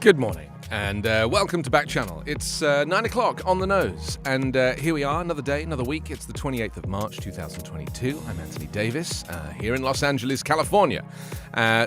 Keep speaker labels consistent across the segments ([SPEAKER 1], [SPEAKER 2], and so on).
[SPEAKER 1] Good morning, and welcome to Backchannel. It's 9 o'clock on the nose, and here we are, another day, another week. It's the 28th of March, 2022. I'm Anthony Davis, here in Los Angeles, California.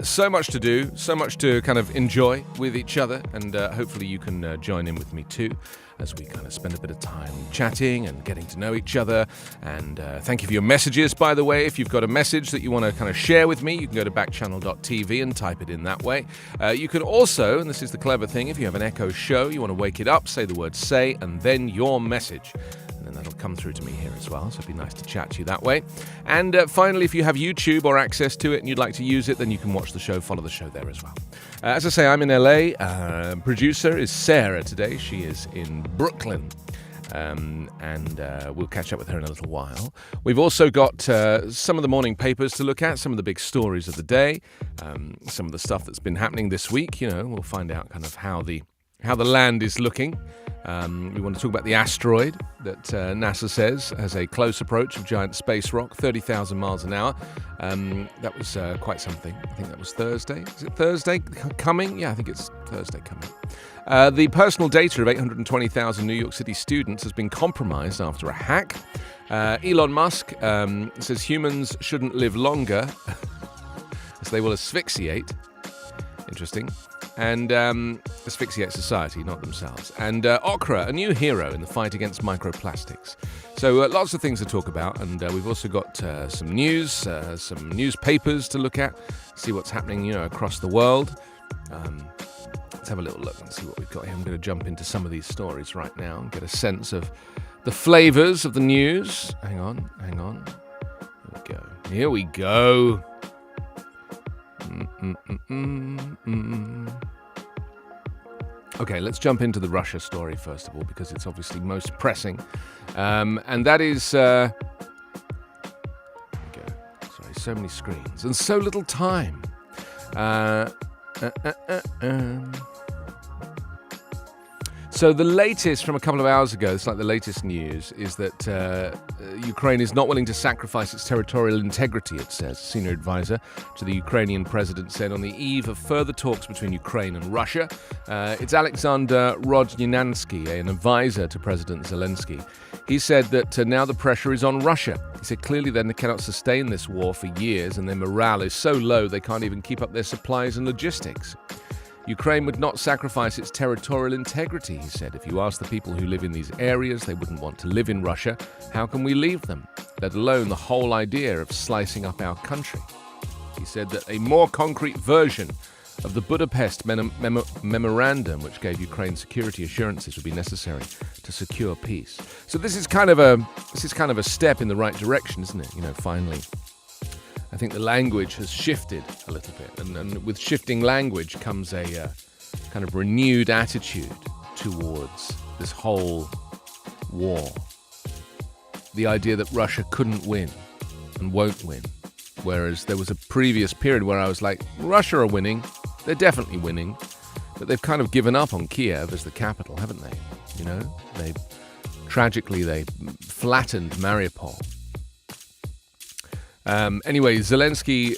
[SPEAKER 1] So much to do, so much to kind of enjoy with each other, and hopefully you can join in with me too, as we kind of spend a bit of time chatting and getting to know each other. And thank you for your messages, by the way. If you've got a message that you want to kind of share with me, you can go to backchannel.tv and type it in that way. You can also, and this is the clever thing, if you have an echo show, you want to wake it up, say the word say, and then your message. And that'll come through to me here as well, so it'd be nice to chat to you that way. And finally, if you have YouTube or access to it and you'd like to use it, then you can watch the show, follow the show there as well. As I say, I'm in LA. Producer is Sarah today. She is in Brooklyn. And we'll catch up with her in a little while. We've also got some of the morning papers to look at, some of the big stories of the day, some of the stuff that's been happening this week. You know, we'll find out kind of how the land is looking. We want to talk about the asteroid that NASA says has a close approach of giant space rock, 30,000 miles an hour. That was quite something. I think that was Thursday. Is it Thursday coming? Yeah, I think it's Thursday coming. The personal data of 820,000 New York City students has been compromised after a hack. Elon Musk says humans shouldn't live longer as they will asphyxiate. Interesting. And asphyxiate society, not themselves. And Okra, a new hero in the fight against microplastics. So lots of things to talk about, and we've also got some news, some newspapers to look at, see what's happening, across the world. Let's have a little look and see what we've got here. I'm going to jump into some of these stories right now and get a sense of the flavors of the news. Hang on. Here we go. Okay, let's jump into the Russia story first of all, because it's obviously most pressing. And that is... There we go. Sorry, so many screens and so little time. So the latest from a couple of hours ago, it's like the latest news, is that Ukraine is not willing to sacrifice its territorial integrity, it says. A senior advisor to the Ukrainian president said on the eve of further talks between Ukraine and Russia. It's Alexander Rodnyansky, an advisor to President Zelensky. He said that now the pressure is on Russia. He said clearly then they cannot sustain this war for years, and their morale is so low they can't even keep up their supplies and logistics. Ukraine would not sacrifice its territorial integrity, he said. If you ask the people who live in these areas, they wouldn't want to live in Russia. How can we leave them? Let alone the whole idea of slicing up our country. He said that a more concrete version of the Budapest memorandum, which gave Ukraine security assurances, would be necessary to secure peace. So this is kind of a step in the right direction, isn't it? Finally. I think the language has shifted a little bit, and with shifting language comes a kind of renewed attitude towards this whole war. The idea that Russia couldn't win and won't win, whereas there was a previous period where I was like, Russia are winning, they're definitely winning, but they've kind of given up on Kiev as the capital, haven't they? They flattened Mariupol. Anyway, Zelensky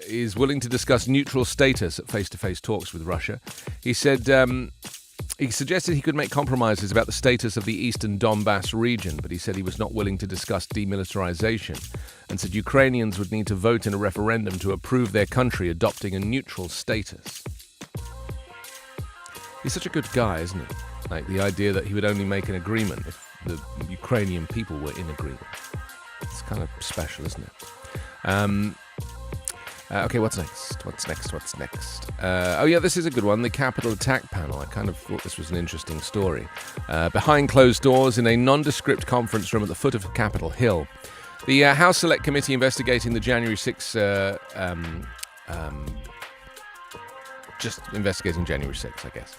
[SPEAKER 1] is willing to discuss neutral status at face-to-face talks with Russia. He said he suggested he could make compromises about the status of the eastern Donbass region, but he said he was not willing to discuss demilitarization, and said Ukrainians would need to vote in a referendum to approve their country adopting a neutral status. He's such a good guy, isn't he? Like the idea that he would only make an agreement if the Ukrainian people were in agreement. It's kind of special, isn't it? Okay, what's next? This is a good one. The Capitol Attack Panel. I kind of thought this was an interesting story. Behind closed doors in a nondescript conference room at the foot of Capitol Hill, the House Select Committee investigating the January 6th, just investigating January 6th, I guess.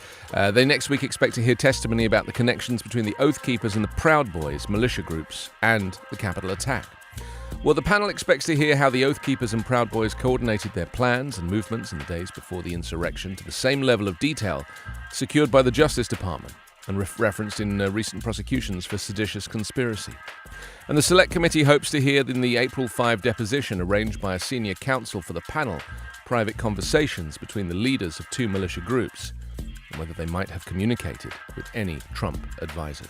[SPEAKER 1] They next week expect to hear testimony about the connections between the Oath Keepers and the Proud Boys militia groups and the Capitol attack. Well, the panel expects to hear how the Oath Keepers and Proud Boys coordinated their plans and movements in the days before the insurrection to the same level of detail secured by the Justice Department and referenced in recent prosecutions for seditious conspiracy. And the Select Committee hopes to hear in the April 5 deposition arranged by a senior counsel for the panel private conversations between the leaders of two militia groups. and whether they might have communicated with any Trump advisors.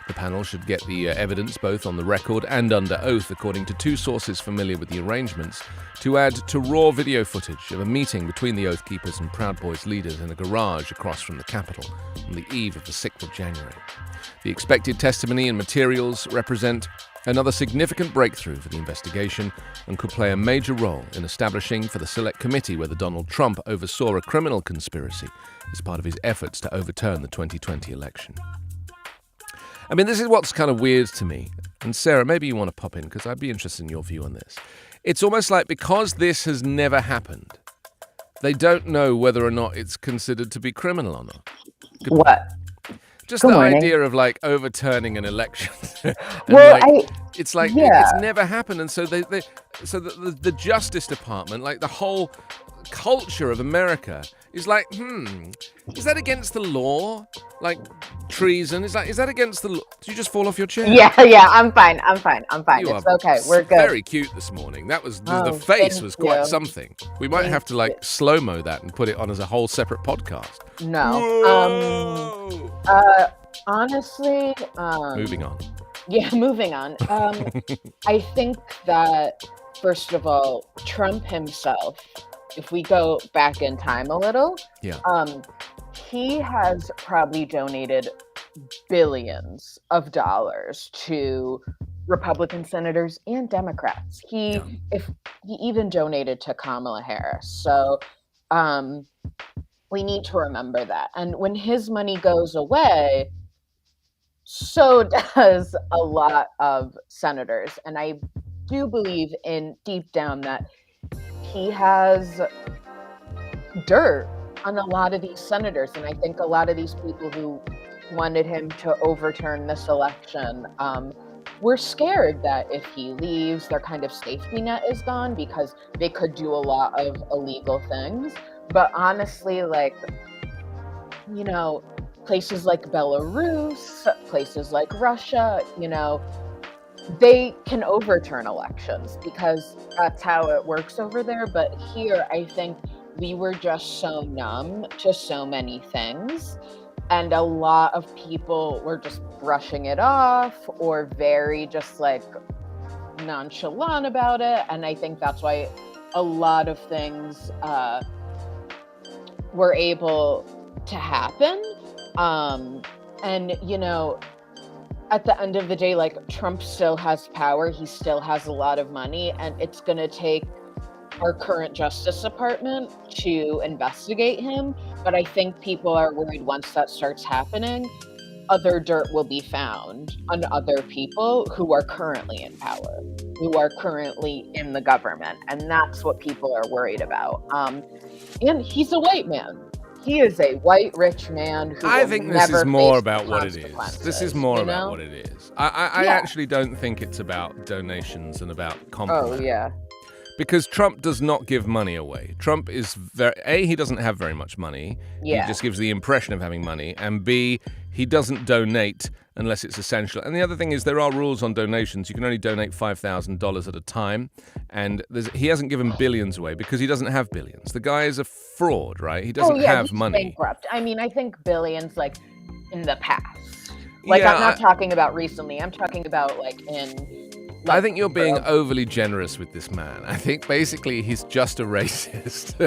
[SPEAKER 1] The panel should get the evidence both on the record and under oath, according to two sources familiar with the arrangements, to add to raw video footage of a meeting between the Oath Keepers and Proud Boys leaders in a garage across from the Capitol on the eve of the 6th of January. The expected testimony and materials represent another significant breakthrough for the investigation and could play a major role in establishing for the Select Committee whether Donald Trump oversaw a criminal conspiracy as part of his efforts to overturn the 2020 election. I mean, this is what's kind of weird to me. And Sarah, maybe you want to pop in, because I'd be interested in your view on this. It's almost like because this has never happened, they don't know whether or not it's considered to be criminal or not.
[SPEAKER 2] What?
[SPEAKER 1] Just
[SPEAKER 2] Good
[SPEAKER 1] the
[SPEAKER 2] morning.
[SPEAKER 1] idea of like overturning an election.
[SPEAKER 2] Well,
[SPEAKER 1] it's like
[SPEAKER 2] yeah.
[SPEAKER 1] it's never happened, and so the Justice Department, like the whole culture of America, is like, is that against the law? Like treason? Is that against the law? Did you just fall off your chair?
[SPEAKER 2] Yeah, I'm fine.
[SPEAKER 1] You
[SPEAKER 2] It's
[SPEAKER 1] are
[SPEAKER 2] okay. We're good.
[SPEAKER 1] Very cute this morning. That was the face was quite something. We might have to like slow-mo that and put it on as a whole separate podcast.
[SPEAKER 2] No. Honestly,
[SPEAKER 1] moving on.
[SPEAKER 2] Yeah, moving on. I think that, first of all, Trump himself, if we go back in time a little, he has probably donated billions of dollars to Republican senators and Democrats. He even donated to Kamala Harris. So we need to remember that. And when his money goes away, so does a lot of senators. And I do believe in deep down that he has dirt on a lot of these senators. And I think a lot of these people who wanted him to overturn this election were scared that if he leaves, their kind of safety net is gone because they could do a lot of illegal things. But honestly, like, you know, places like Belarus, places like Russia, you know, they can overturn elections because that's how it works over there. But here, I think we were just so numb to so many things. And a lot of people were just brushing it off or very just like nonchalant about it. And I think that's why a lot of things were able to happen. And, you know, at the end of the day, like, Trump still has power. He still has a lot of money, and it's going to take our current Justice Department to investigate him. But I think people are worried once that starts happening, other dirt will be found on other people who are currently in power, who are currently in the government. And that's what people are worried about. And he's a white man. He is a white, rich man who
[SPEAKER 1] I think this is more about what it is. This is more about what it is. I actually don't think it's about donations and about compliments.
[SPEAKER 2] Oh, yeah.
[SPEAKER 1] Because Trump does not give money away. Trump is he doesn't have very much money.
[SPEAKER 2] Yeah.
[SPEAKER 1] He just gives the impression of having money. And B, he doesn't donate unless it's essential. And the other thing is there are rules on donations. You can only donate $5,000 at a time. And he hasn't given billions away because he doesn't have billions. The guy is a fraud, right? He doesn't have money.
[SPEAKER 2] Bankrupt. I mean, I think billions, like, in the past. Like, I'm not talking about recently. I'm talking about, like, in...
[SPEAKER 1] I think you're being overly generous with this man. I think basically he's just a racist.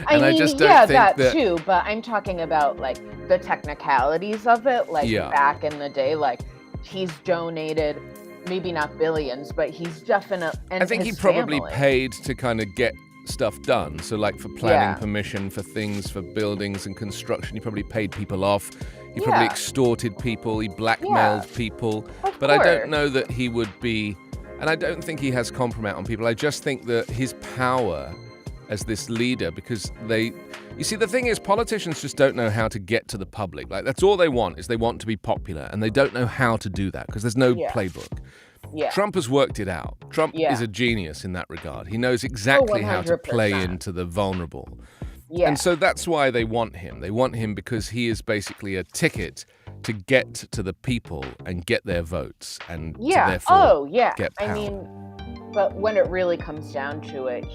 [SPEAKER 1] And I just don't think that
[SPEAKER 2] too, but I'm talking about like the technicalities of it. Like back in the day, like he's donated maybe not billions, but he's definitely.
[SPEAKER 1] I think he probably paid to kind of get stuff done. So like for planning permission for things, for buildings and construction, he probably paid people off. He probably extorted people. He blackmailed people. But I don't know that he would be. And I don't think he has compromise on people. I just think that his power as this leader, because you see, the thing is, politicians just don't know how to get to the public. Like, that's all they want, is they want to be popular, and they don't know how to do that because there's no playbook. Yeah. Trump has worked it out. Trump is a genius in that regard. He knows exactly how to play into the vulnerable. Yeah. And so that's why they want him. They want him because he is basically a ticket to get to the people and get their votes and to therefore get power.
[SPEAKER 2] I mean, but when it really comes down to it,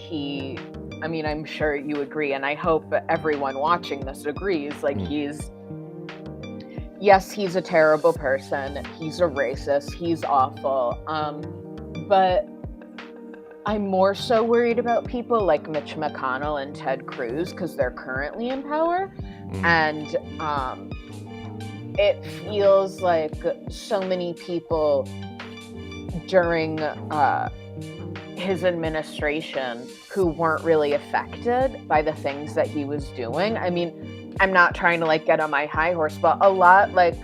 [SPEAKER 2] I mean, I'm sure you agree, and I hope everyone watching this agrees. Like, yes, he's a terrible person. He's a racist. He's awful. But I'm more so worried about people like Mitch McConnell and Ted Cruz because they're currently in power. And it feels like so many people during his administration who weren't really affected by the things that he was doing. I mean, I'm not trying to like get on my high horse, but a lot like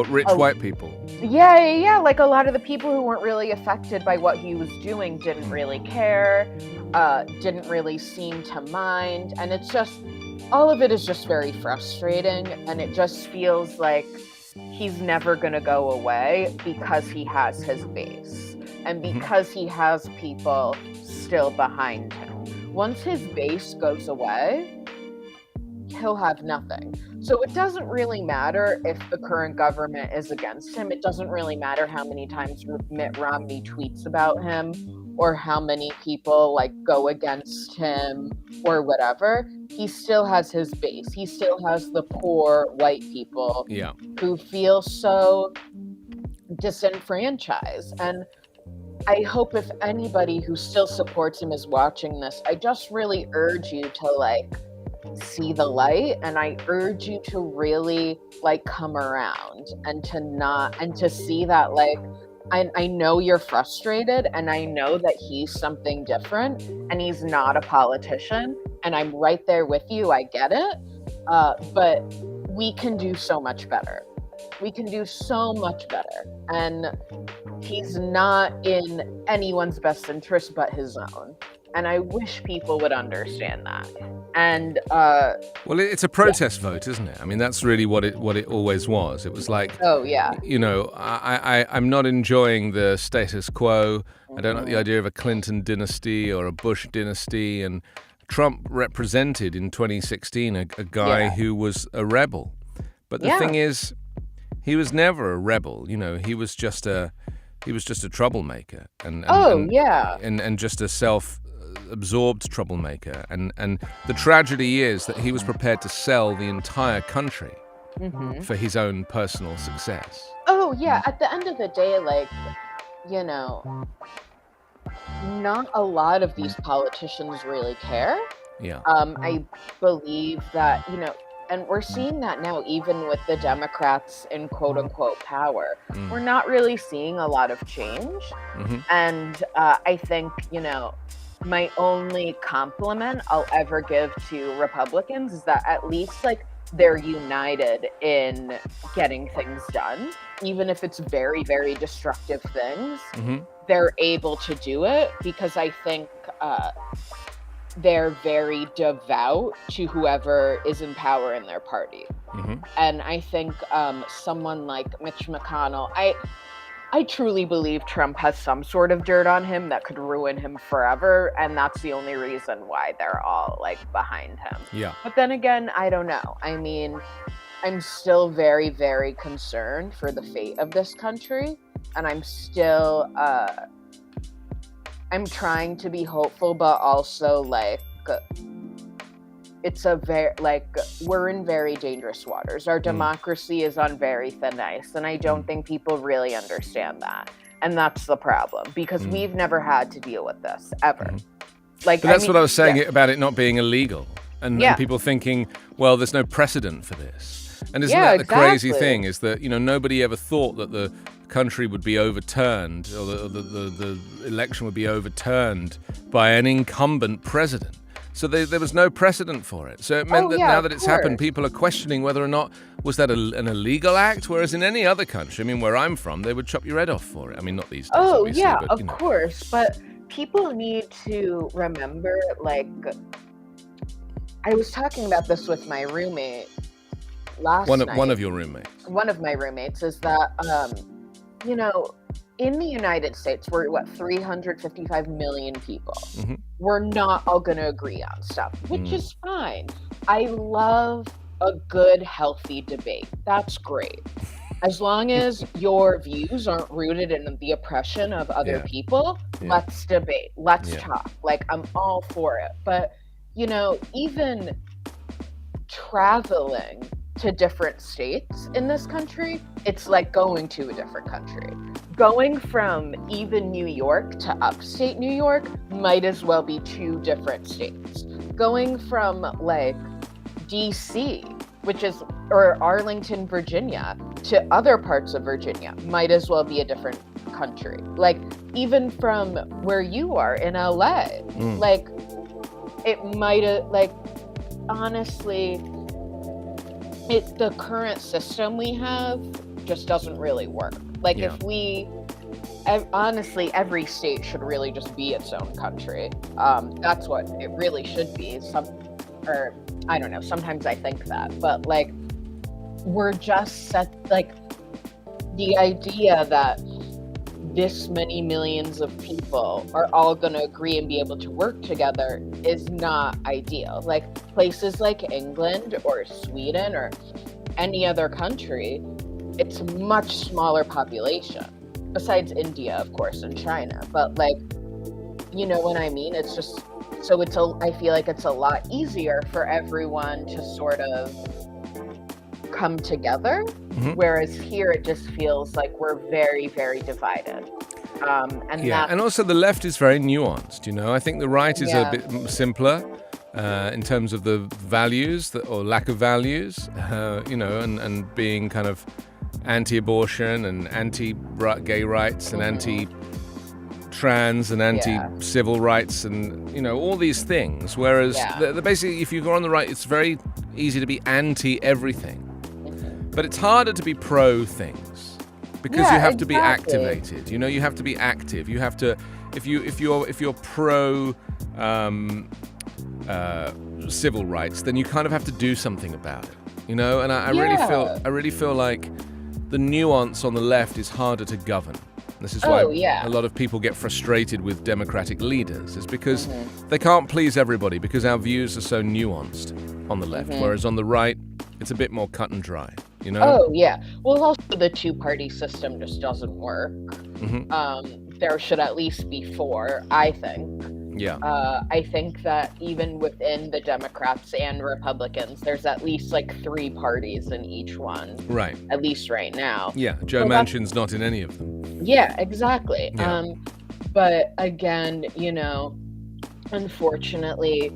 [SPEAKER 1] rich white people?
[SPEAKER 2] Yeah. Like a lot of the people who weren't really affected by what he was doing didn't really care, didn't really seem to mind. And it's just, all of it is just very frustrating. And it just feels like he's never going to go away because he has his base and because he has people still behind him. Once his base goes away, he'll have nothing. So it doesn't really matter if the current government is against him. It doesn't really matter how many times Mitt Romney tweets about him or how many people like go against him or whatever. He still has his base. He still has the poor white people who feel so disenfranchised. And I hope if anybody who still supports him is watching this, I just really urge you to like see the light, and I urge you to really like come around and to see that like I know you're frustrated, and I know that he's something different and he's not a politician, and I'm right there with you. I get it, but we can do so much better. We can do so much better, and he's not in anyone's best interest but his own. And I wish people would understand that. And
[SPEAKER 1] well, it's a protest vote, isn't it? I mean, that's really what it always was. It was like, you know, I'm not enjoying the status quo. I don't like the idea of a Clinton dynasty or a Bush dynasty. And Trump represented in 2016 a guy who was a rebel. But the thing is, he was never a rebel. You know, he was just a troublemaker, and just a self-absorbed troublemaker. And the tragedy is that he was prepared to sell the entire country for his own personal success.
[SPEAKER 2] Oh yeah, at the end of the day, like, you know, not a lot of these politicians really care.
[SPEAKER 1] Yeah.
[SPEAKER 2] I believe that, you know, and we're seeing that now even with the Democrats in quote unquote power. We're not really seeing a lot of change. And I think, you know, my only compliment I'll ever give to Republicans is that at least like they're united in getting things done. Even if it's very, very destructive things, they're able to do it because I think they're very devout to whoever is in power in their party. And I think someone like Mitch McConnell, I truly believe Trump has some sort of dirt on him that could ruin him forever, and that's the only reason why they're all like behind him.
[SPEAKER 1] Yeah.
[SPEAKER 2] But then again, I don't know. I mean, I'm still very, very concerned for the fate of this country, and I'm still I'm trying to be hopeful, but also like it's a very like we're in very dangerous waters. Our democracy is on very thin ice, and I don't think people really understand that. And that's the problem, because we've never had to deal with this ever. Like,
[SPEAKER 1] but that's what I was saying about it not being illegal, and people thinking, well, there's no precedent for this. And isn't that the crazy thing? Is that, you know, nobody ever thought that the country would be overturned, or the election would be overturned by an incumbent president. So there was no precedent for it. So it meant that now that it's happened, people are questioning whether or not was that an illegal act, whereas in any other country, I mean, where I'm from, they would chop your head off for it. I mean, not these days, obviously, but,
[SPEAKER 2] of course. But people need to remember, like, I was talking about this with my roommate last night.
[SPEAKER 1] One of your roommates.
[SPEAKER 2] One of my roommates is that, you know, in the United States, we're 355 million people. We're not all going to agree on stuff, which is fine. I love a good, healthy debate. That's great. As long as your views aren't rooted in the oppression of other people, let's debate. Let's talk. Like, I'm all for it. But even traveling to different states in this country, it's like going to a different country. Going from even New York to upstate New York might as well be two different states. Going from like DC, or Arlington, Virginia, to other parts of Virginia might as well be a different country. Like even from where you are in LA, like it might have, like, honestly, the current system we have just doesn't really work. Like honestly, every state should really just be its own country. That's what it really should be. I don't know, sometimes I think that, but like, we're just like, the idea that this many millions of people are all going to agree and be able to work together is not ideal. Like places like England or Sweden or any other country, it's a much smaller population, besides India, of course, and China. But like, you know what I mean? It's just, so I feel like it's a lot easier for everyone to sort of come together, whereas here it just feels like we're very, very divided. And
[SPEAKER 1] also the left is very nuanced. I think the right is a bit simpler in terms of the values or lack of values. And being kind of anti-abortion and anti-gay rights and anti-trans and anti-civil rights and all these things. Whereas basically, if you go on the right, it's very easy to be anti-everything. But it's harder to be pro things because you have to be activated. You have to be active. You have to, if you're pro civil rights, then you kind of have to do something about it. And I really feel like the nuance on the left is harder to govern. This is why a lot of people get frustrated with democratic leaders. It's because they can't please everybody because our views are so nuanced on the left, whereas on the right, it's a bit more cut and dry.
[SPEAKER 2] Oh, yeah. Well, also the two-party system just doesn't work. There should at least be four, I think.
[SPEAKER 1] Yeah.
[SPEAKER 2] I think that even within the Democrats and Republicans, there's at least like three parties in each one.
[SPEAKER 1] Right.
[SPEAKER 2] At least right now.
[SPEAKER 1] Yeah. Joe Manchin's not in any of them.
[SPEAKER 2] Yeah, exactly.
[SPEAKER 1] Yeah.
[SPEAKER 2] But again, unfortunately,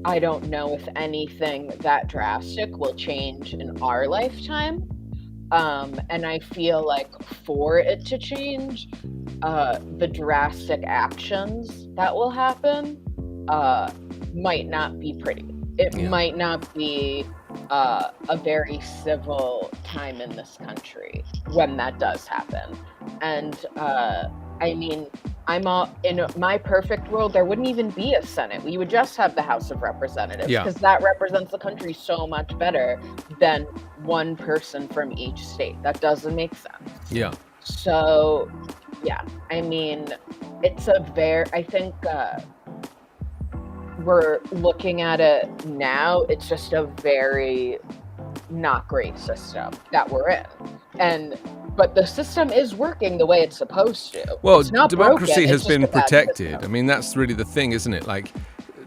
[SPEAKER 2] I don't know if anything that drastic will change in our lifetime. And I feel like for it to change, the drastic actions that will happen might not be pretty. It might not be a very civil time in this country when that does happen. And I mean, in my perfect world, there wouldn't even be a Senate. We would just have the House of Representatives because that represents the country so much better than one person from each state. That doesn't make sense.
[SPEAKER 1] Yeah.
[SPEAKER 2] So, yeah, I mean, I think we're looking at it now. It's just a very not great system that we're in. But the system is working the way it's supposed to.
[SPEAKER 1] Well,
[SPEAKER 2] it's not
[SPEAKER 1] democracy
[SPEAKER 2] broken,
[SPEAKER 1] has been protected.
[SPEAKER 2] system.
[SPEAKER 1] I mean, that's really the thing, isn't it? Like,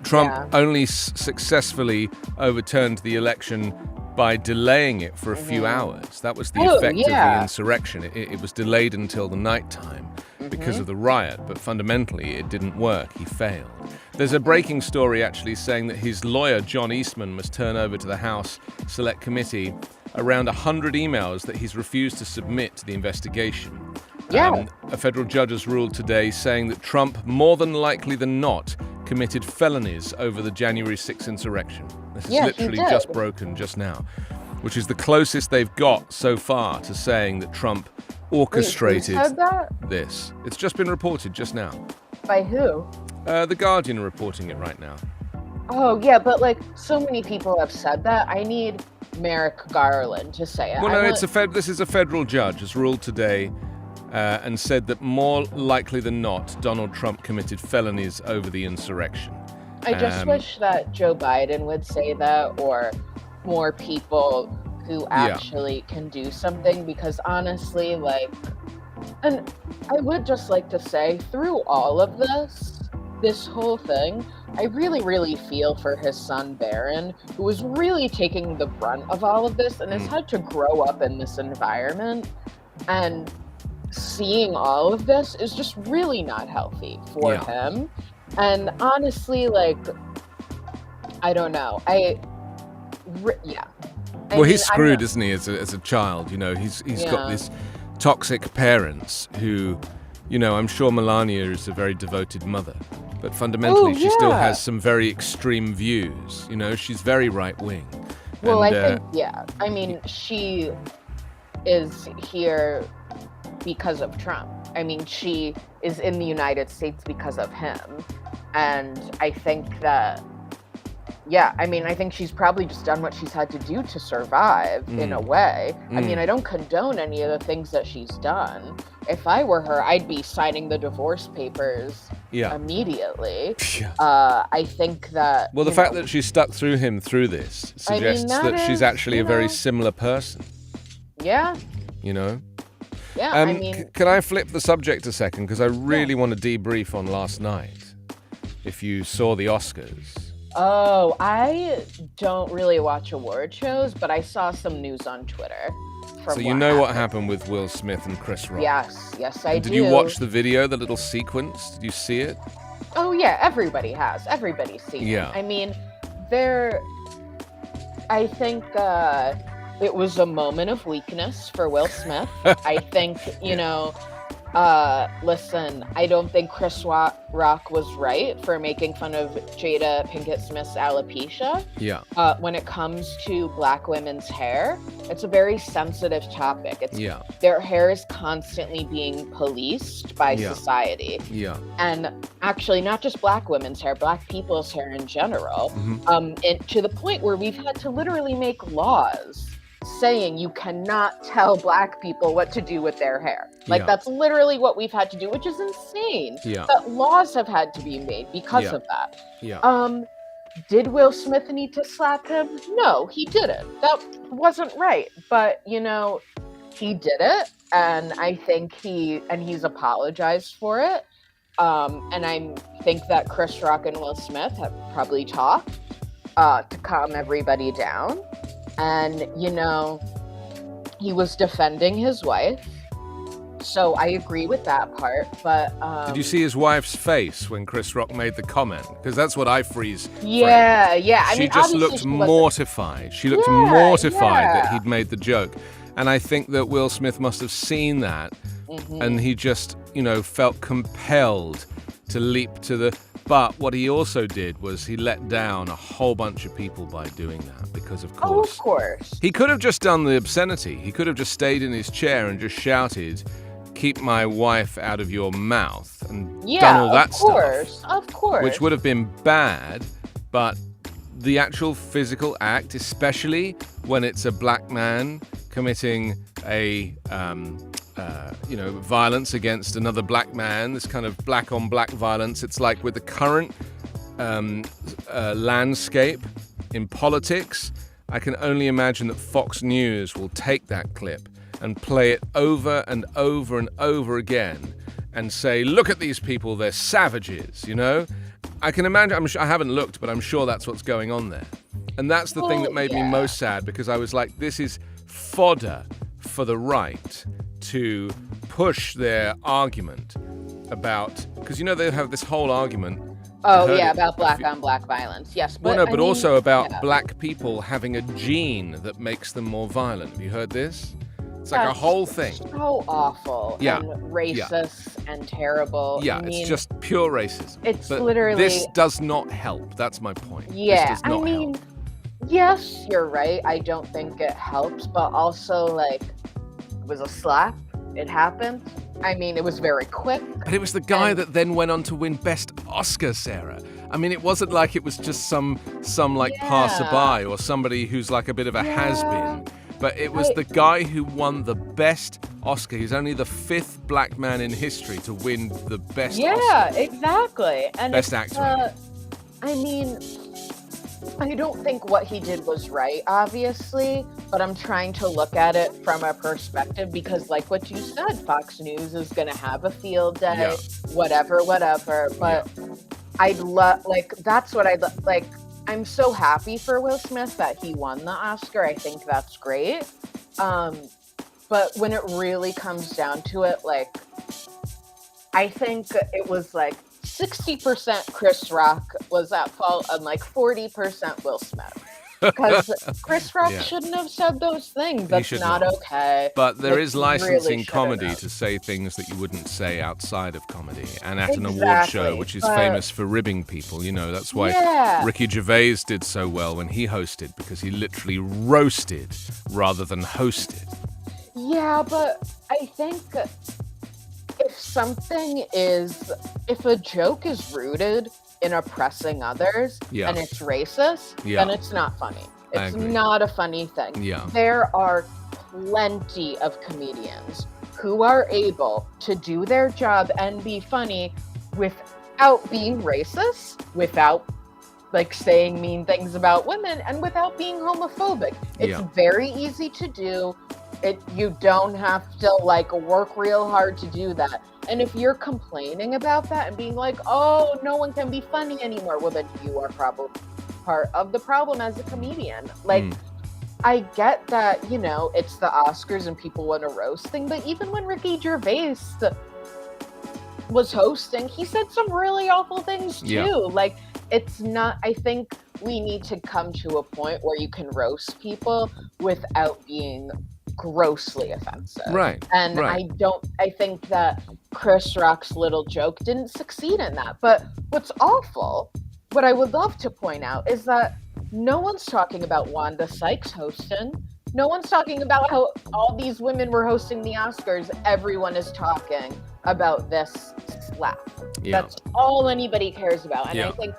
[SPEAKER 1] Trump only successfully overturned the election by delaying it for a few hours. That was the effect of the insurrection. It was delayed until the nighttime because of the riot, but fundamentally it didn't work. He failed. There's a breaking story actually saying that his lawyer, John Eastman, must turn over to the House Select Committee around 100 emails that he's refused to submit to the investigation. A federal judge has ruled today saying that Trump, more than likely than not, committed felonies over the January 6th insurrection. This is literally just broken just now, which is the closest they've got so far to saying that Trump orchestrated this. It's just been reported just now.
[SPEAKER 2] By who?
[SPEAKER 1] The Guardian are reporting it right now.
[SPEAKER 2] Oh, yeah, but like so many people have said that. I need Merrick Garland to say it.
[SPEAKER 1] Well, no, this is a federal judge has ruled today and said that more likely than not, Donald Trump committed felonies over the insurrection.
[SPEAKER 2] I just wish that Joe Biden would say that, or more people who actually can do something, because honestly, like, and I would just like to say, through all of this whole thing, I really, really feel for his son Baron, who is really taking the brunt of all of this and has had to grow up in this environment. And seeing all of this is just really not healthy for him. And honestly, like, I don't know.
[SPEAKER 1] Well, he's screwed, isn't he, as a child? You know, he's got these toxic parents who, you know, I'm sure Melania is a very devoted mother, but fundamentally she still has some very extreme views. You know, she's very right-wing.
[SPEAKER 2] Well, I think, I mean, she is here because of Trump. I mean, she is in the United States because of him. And I think that, I mean, I think she's probably just done what she's had to do to survive in a way. I mean, I don't condone any of the things that she's done. If I were her, I'd be signing the divorce papers immediately. I think that...
[SPEAKER 1] Well, the fact that she stuck through him through this suggests that she's actually a very similar person.
[SPEAKER 2] Yeah.
[SPEAKER 1] You know?
[SPEAKER 2] Yeah, I mean...
[SPEAKER 1] Can I flip the subject a second? Because I really want to debrief on last night. If you saw the Oscars...
[SPEAKER 2] Oh, I don't really watch award shows, but I saw some news on Twitter.
[SPEAKER 1] So you know what happened with Will Smith and Chris Rock?
[SPEAKER 2] Yes, I do.
[SPEAKER 1] Did you watch the video, the little sequence? Did you see it?
[SPEAKER 2] Oh, yeah, everybody has. Everybody's seen it. I mean, I think it was a moment of weakness for Will Smith. I think, you know... listen, I don't think Chris Rock was right for making fun of Jada Pinkett Smith's alopecia. Yeah. When it comes to Black women's hair, it's a very sensitive topic. Their hair is constantly being policed by society. Yeah. And actually, not just Black women's hair, Black people's hair in general. And to the point where we've had to literally make laws saying you cannot tell Black people what to do with their hair. Like, that's literally what we've had to do, which is insane. But laws have had to be made because of that. Did Will Smith need to slap him? No, he didn't. That wasn't right. But, you know, he did it, and I think he's apologized for it. And I think that Chris Rock and Will Smith have probably talked to calm everybody down. And, you know, he was defending his wife. So I agree with that part, but...
[SPEAKER 1] Did you see his wife's face when Chris Rock made the comment? Because that's what I freeze.
[SPEAKER 2] Yeah.
[SPEAKER 1] She just looked mortified. She looked mortified that he'd made the joke. And I think that Will Smith must have seen that, and he just, you know, felt compelled to leap to the... But what he also did was he let down a whole bunch of people by doing that because, of course...
[SPEAKER 2] Oh, of course.
[SPEAKER 1] He could have just done the obscenity. He could have just stayed in his chair and just shouted, "Keep my wife out of your mouth," and done all that stuff.
[SPEAKER 2] Of course.
[SPEAKER 1] Which would have been bad, but the actual physical act, especially when it's a Black man committing a... violence against another Black man, this kind of black on black violence. It's like with the current landscape in politics, I can only imagine that Fox News will take that clip and play it over and over and over again and say, "Look at these people, they're savages," you know? I can imagine, I haven't looked, but I'm sure that's what's going on there. And that's the thing that made me most sad, because I was like, this is fodder for the right to push their argument about, because, you know, they have this whole argument.
[SPEAKER 2] About Black on Black violence. Yes, but
[SPEAKER 1] also about Black people having a gene that makes them more violent. Have you heard this? It's like a whole thing.
[SPEAKER 2] So awful. And racist and terrible.
[SPEAKER 1] Yeah, it's just pure racism.
[SPEAKER 2] It's literally...
[SPEAKER 1] This does not help. That's my point.
[SPEAKER 2] Yeah,
[SPEAKER 1] this does not help.
[SPEAKER 2] Yes, you're right. I don't think it helps, but also, like, it was a slap. It happened. I mean, it was very quick.
[SPEAKER 1] But it was the guy that then went on to win Best Oscar, Sarah. I mean, it wasn't like it was just some passerby or somebody who's like a bit of a has-been. But it was the guy who won the Best Oscar. He's only the 5th Black man in history to win the Best Oscar.
[SPEAKER 2] Yeah, exactly. And
[SPEAKER 1] Best Actor.
[SPEAKER 2] I mean, I don't think what he did was right, obviously, but I'm trying to look at it from a perspective because, like what you said, Fox News is going to have a field day, whatever. But I'd love, like, that's what I'd like. I'm so happy for Will Smith that he won the Oscar. I think that's great. But when it really comes down to it, like, I think it was like 60% Chris Rock was at fault and like 40% Will Smith. Because Chris Rock shouldn't have said those things. That's not okay.
[SPEAKER 1] But there is license in comedy to say things that you wouldn't say outside of comedy. And at an award show, which is famous for ribbing people, you know, that's why Ricky Gervais did so well when he hosted, because he literally roasted rather than hosted.
[SPEAKER 2] Yeah, but I think if a joke is rooted in oppressing others and it's racist, then it's not funny. It's not a funny thing.
[SPEAKER 1] Yeah.
[SPEAKER 2] There are plenty of comedians who are able to do their job and be funny without being racist, without like saying mean things about women, and without being homophobic. It's very easy to do. You don't have to like work real hard to do that. And if you're complaining about that and being like, oh, no one can be funny anymore, well, then you are probably part of the problem as a comedian. Like, I get that, you know, it's the Oscars and people want to roast things, but even when Ricky Gervais was hosting, he said some really awful things too. Like, it's not, I think we need to come to a point where you can roast people without being grossly offensive.
[SPEAKER 1] Right.
[SPEAKER 2] And I think that Chris Rock's little joke didn't succeed in that. But what's awful, what I would love to point out is that no one's talking about Wanda Sykes hosting. No one's talking about how all these women were hosting the Oscars. Everyone is talking about this slap. That's all anybody cares about. And I think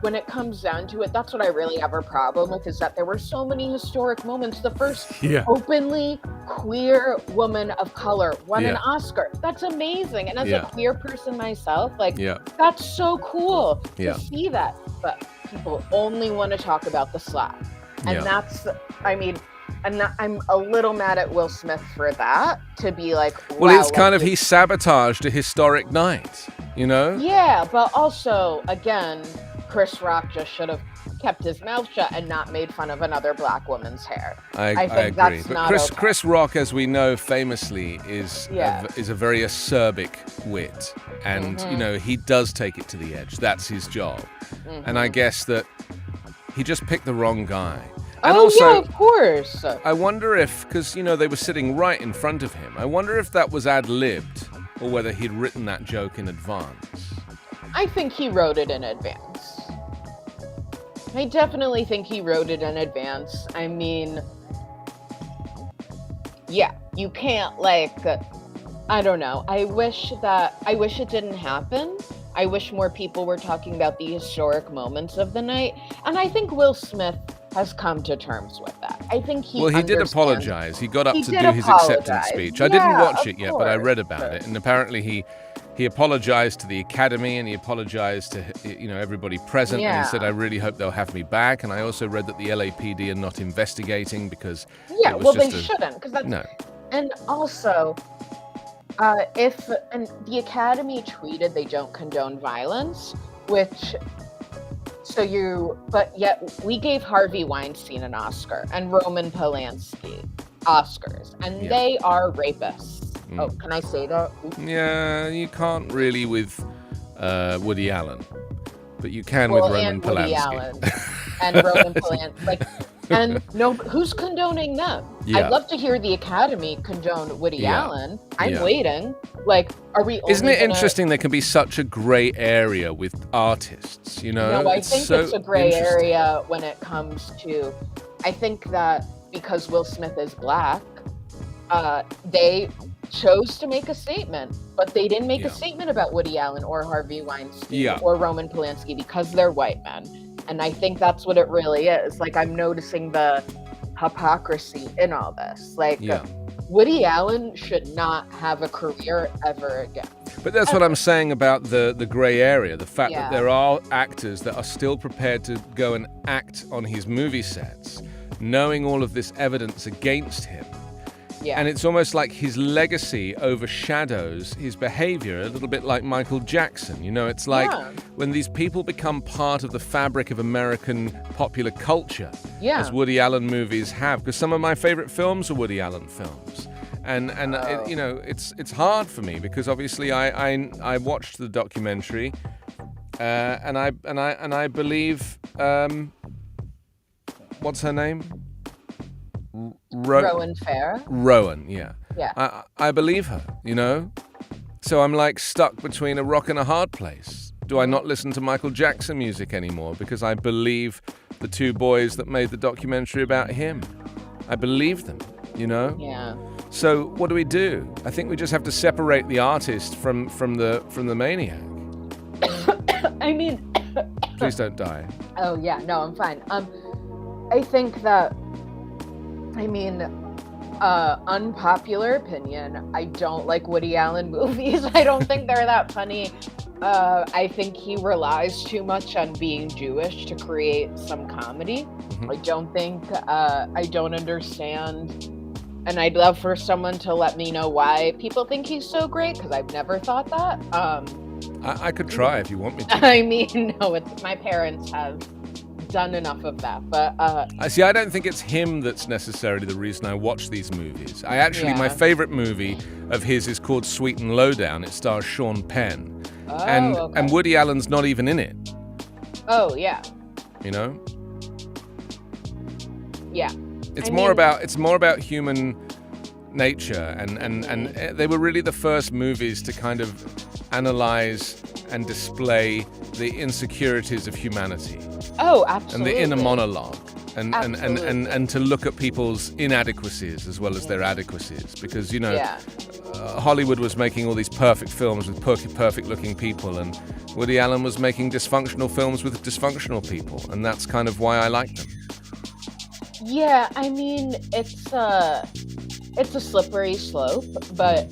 [SPEAKER 2] when it comes down to it, that's what I really have a problem with, is that there were so many historic moments. The first openly queer woman of color won an Oscar. That's amazing. And as a queer person myself, like, that's so cool to see that. But people only want to talk about the slap. And that's, I mean, and I'm a little mad at Will Smith for that, to be like, wow,
[SPEAKER 1] well, it's kind of, he sabotaged a historic night, you know?
[SPEAKER 2] Yeah, but also, again, Chris Rock just should have kept his mouth shut and not made fun of another black woman's hair.
[SPEAKER 1] I agree.
[SPEAKER 2] That's
[SPEAKER 1] but
[SPEAKER 2] not okay.
[SPEAKER 1] Chris Rock, as we know famously, is a very acerbic wit. And, you know, he does take it to the edge. That's his job. And I guess that he just picked the wrong guy. And also,
[SPEAKER 2] of course.
[SPEAKER 1] I wonder if, because, you know, they were sitting right in front of him, I wonder if that was ad-libbed or whether he'd written that joke in advance.
[SPEAKER 2] I think he wrote it in advance. I definitely think he wrote it in advance. I mean, you can't, like, I don't know. I wish it didn't happen. I wish more people were talking about the historic moments of the night. And I think Will Smith has come to terms with that. I think he
[SPEAKER 1] did apologize. He got up to do his acceptance speech. I didn't watch it yet, but I read about it. And apparently he apologized to the Academy, and he apologized to, you know, everybody present. And he said, I really hope they'll have me back. And I also read that the LAPD are not investigating because it was
[SPEAKER 2] they shouldn't. Because that's, no. And also, and the Academy tweeted they don't condone violence, but yet we gave Harvey Weinstein an Oscar and Roman Polanski Oscars, and they are rapists. Oh, can I say that?
[SPEAKER 1] Yeah, you can't really with Woody Allen, but you can with Roman Polanski. Woody Allen
[SPEAKER 2] and Roman Polanski, and no, who's condoning them? I'd love to hear the Academy condone Woody Allen. I'm waiting. Like, are we?
[SPEAKER 1] Isn't it interesting? There can be such a gray area with artists. You know,
[SPEAKER 2] no, I think it's a gray area when it comes to. I think that because Will Smith is black, they chose to make a statement, but they didn't make a statement about Woody Allen or Harvey Weinstein or Roman Polanski because they're white men. And I think that's what it really is. Like, I'm noticing the hypocrisy in all this. Like, Woody Allen should not have a career ever again.
[SPEAKER 1] But that's what I'm saying about the gray area. The fact that there are actors that are still prepared to go and act on his movie sets, knowing all of this evidence against him.
[SPEAKER 2] Yeah.
[SPEAKER 1] And it's almost like his legacy overshadows his behavior, a little bit like Michael Jackson. You know, it's like when these people become part of the fabric of American popular culture, as Woody Allen movies have, because some of my favorite films are Woody Allen films. And you know, it's hard for me because obviously I watched the documentary, and I believe what's her name?
[SPEAKER 2] Rowan Farrow.
[SPEAKER 1] Rowan, yeah.
[SPEAKER 2] Yeah.
[SPEAKER 1] I believe her, you know? So I'm like stuck between a rock and a hard place. Do I not listen to Michael Jackson music anymore because I believe the two boys that made the documentary about him? I believe them, you know?
[SPEAKER 2] Yeah.
[SPEAKER 1] So what do? I think we just have to separate the artist from the maniac.
[SPEAKER 2] I mean...
[SPEAKER 1] Please don't die.
[SPEAKER 2] Oh, yeah. No, I'm fine. I think that... I mean, unpopular opinion, I don't like Woody Allen movies. I don't think they're that funny. I think he relies too much on being Jewish to create some comedy. I don't understand. And I'd love for someone to let me know why people think he's so great, because I've never thought that.
[SPEAKER 1] I could try if you want me to.
[SPEAKER 2] I mean, no, it's my parents have done enough of that, but
[SPEAKER 1] I see. I don't think it's him that's necessarily the reason I watch these movies. My favorite movie of his is called Sweet and Lowdown. It stars Sean Penn, and Woody Allen's not even in it.
[SPEAKER 2] Oh yeah.
[SPEAKER 1] You know.
[SPEAKER 2] Yeah.
[SPEAKER 1] It's more about human nature, and they were really the first movies to kind of analyze and display the insecurities of humanity.
[SPEAKER 2] Oh, absolutely.
[SPEAKER 1] And the inner monologue, and to look at people's inadequacies as well as their adequacies, because you know, Hollywood was making all these perfect films with perfect-looking people, and Woody Allen was making dysfunctional films with dysfunctional people, and that's kind of why I like them.
[SPEAKER 2] Yeah, I mean, it's a slippery slope, but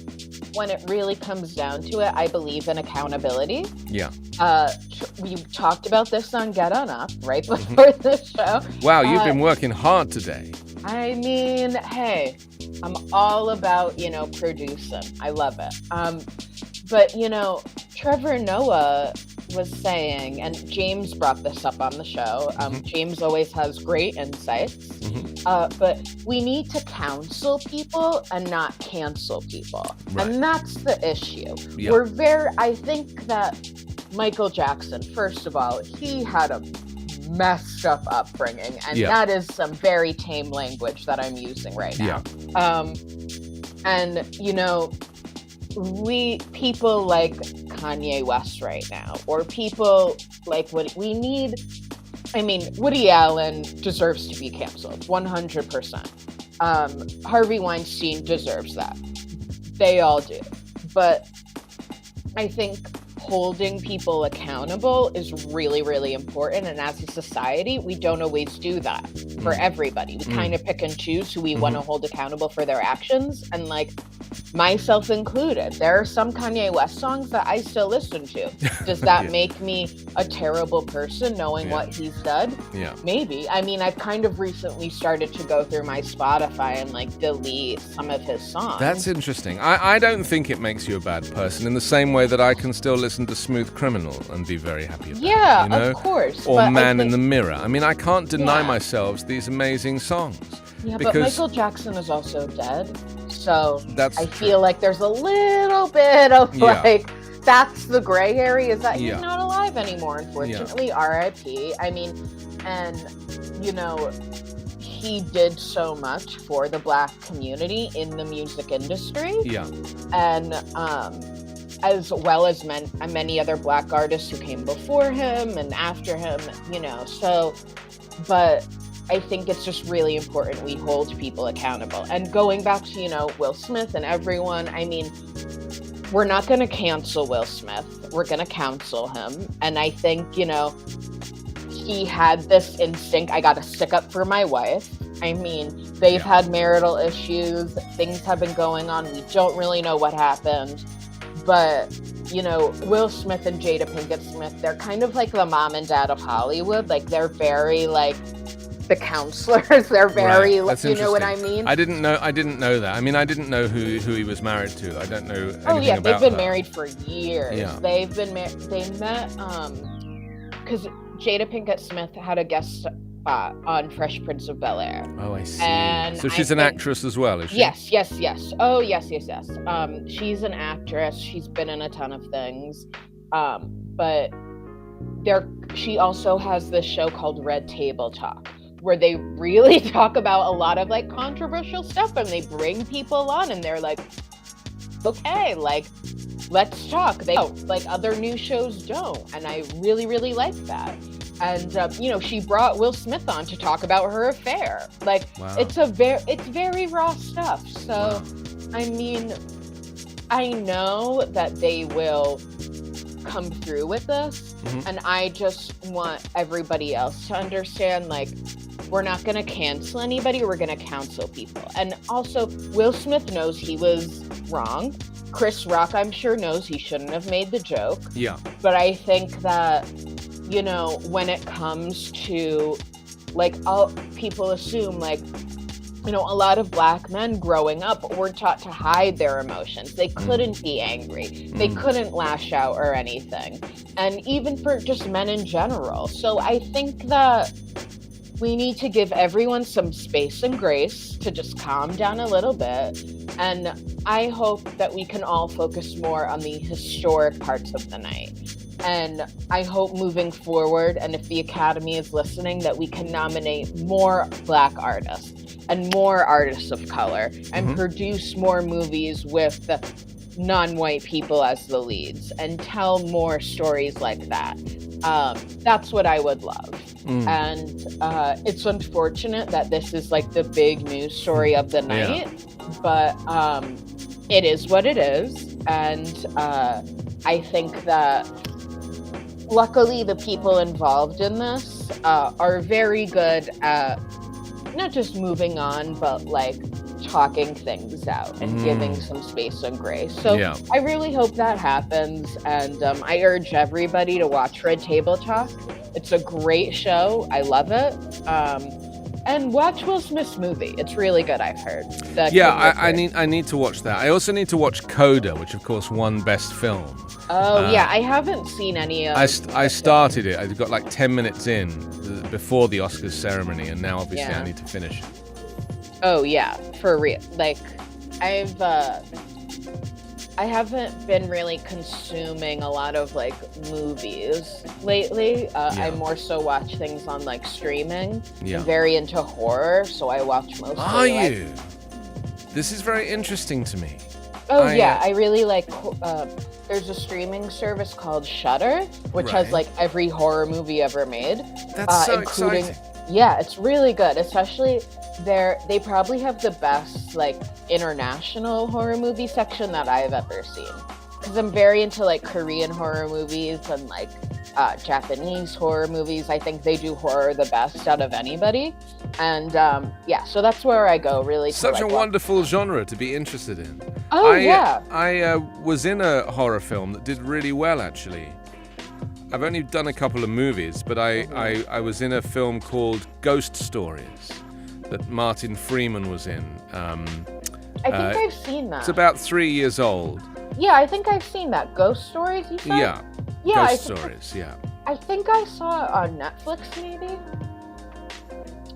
[SPEAKER 2] when it really comes down to it, I believe in accountability.
[SPEAKER 1] Yeah.
[SPEAKER 2] We talked about this on Get On Up right before the show.
[SPEAKER 1] Wow, you've been working hard today.
[SPEAKER 2] I mean, hey, I'm all about, producing. I love it. But, Trevor Noah was saying, and James brought this up on the show, James always has great insights, but we need to counsel people and not cancel people. Right. And that's the issue. Yep. I think that Michael Jackson, first of all, he had a messed up upbringing, and that is some very tame language that I'm using right now. Yeah. And, people like Kanye West right now, or people like Woody Allen deserves to be canceled 100%. Harvey Weinstein deserves that. They all do. But I think holding people accountable is really, really important. And as a society, we don't always do that for everybody. We kind of pick and choose who we want to hold accountable for their actions. And myself included, there are some Kanye West songs that I still listen to. Does that make me a terrible person knowing what he's done? Yeah. Maybe. I mean, I've kind of recently started to go through my Spotify and delete some of his songs.
[SPEAKER 1] That's interesting. I don't think it makes you a bad person in the same way that I can still listen to Smooth Criminal and be very happy about it,
[SPEAKER 2] of course.
[SPEAKER 1] Or Man in the Mirror. I mean, I can't deny myself these amazing songs.
[SPEAKER 2] Yeah, but Michael Jackson is also dead. So I feel like there's a little bit of that's the gray area, is that he's not alive anymore, unfortunately. R.I.P. I mean, and he did so much for the Black community in the music industry. Yeah. And as well as many other Black artists who came before him and after him, but I think it's just really important we hold people accountable. And going back to, Will Smith and everyone, I mean, we're not going to cancel Will Smith. We're going to counsel him. And I think, he had this instinct, I got to stick up for my wife. I mean, they've had marital issues. Things have been going on. We don't really know what happened. But, Will Smith and Jada Pinkett Smith, they're kind of like the mom and dad of Hollywood. They're very, the counselors. They're very,
[SPEAKER 1] Right.
[SPEAKER 2] you know what I mean?
[SPEAKER 1] I didn't know that. I mean, I didn't know who he was married to. I don't know anything about that.
[SPEAKER 2] Oh yeah, they've been married for years.
[SPEAKER 1] Yeah.
[SPEAKER 2] They've been they met because Jada Pinkett Smith had a guest spot on Fresh Prince of Bel-Air.
[SPEAKER 1] Oh, I see.
[SPEAKER 2] And
[SPEAKER 1] so she's an actress as well, is she?
[SPEAKER 2] Yes. Oh, yes. She's an actress. She's been in a ton of things. But she also has this show called Red Table Talk, where they really talk about a lot of like controversial stuff, and they bring people on and they're like, okay, like, let's talk. They like other news shows don't. And I really, really like that. And, she brought Will Smith on to talk about her affair. Like, wow. It's very raw stuff. So, wow. I mean, I know that they will come through with this. Mm-hmm. And I just want everybody else to understand, like, we're not going to cancel anybody. We're going to counsel people. And also, Will Smith knows he was wrong. Chris Rock, I'm sure, knows he shouldn't have made the joke. Yeah. But I think that, when it comes to, like, people assume, like, a lot of Black men growing up were taught to hide their emotions. They couldn't be angry. They couldn't lash out or anything. And even for just men in general. So I think that we need to give everyone some space and grace to just calm down a little bit. And I hope that we can all focus more on the historic parts of the night. And I hope moving forward, and if the Academy is listening, that we can nominate more Black artists and more artists of color and produce more movies with non-white people as the leads and tell more stories like that. That's what I would love. And it's unfortunate that this is like the big news story of the night, but it is what it is. And I think that luckily the people involved in this are very good at not just moving on, but like talking things out and giving some space and grace. So I really hope that happens. And I urge everybody to watch Red Table Talk. It's a great show. I love it. And watch Will Smith's movie. It's really good, I've heard. I need to watch that. I also need to watch Coda, which of course won Best Film. Oh, I haven't seen any of I started it. I got like 10 minutes in before the Oscars ceremony, and now obviously I need to finish it. Oh, yeah, for real. Like, I haven't been really consuming a lot of like movies lately. I more so watch things on like streaming. I'm very into horror, so I watch mostly. Are you? This is very interesting to me. Oh I really like. There's a streaming service called Shudder, which has like every horror movie ever made. That's so including, exciting. Yeah, it's really good, especially. They probably have the best like international horror movie section that I've ever seen, because I'm very into like Korean horror movies and like Japanese horror movies. I think they do horror the best out of anybody, and so that's where I go really. Such a wonderful genre to be interested in. I was in a horror film that did really well actually. I've only done a couple of movies, but I was in a film called Ghost Stories that Martin Freeman was in. I think I've seen that. It's about 3 years old. Yeah, I think I've seen that. Ghost Stories, you said? Yeah. Ghost Stories, I think I saw it on Netflix, maybe?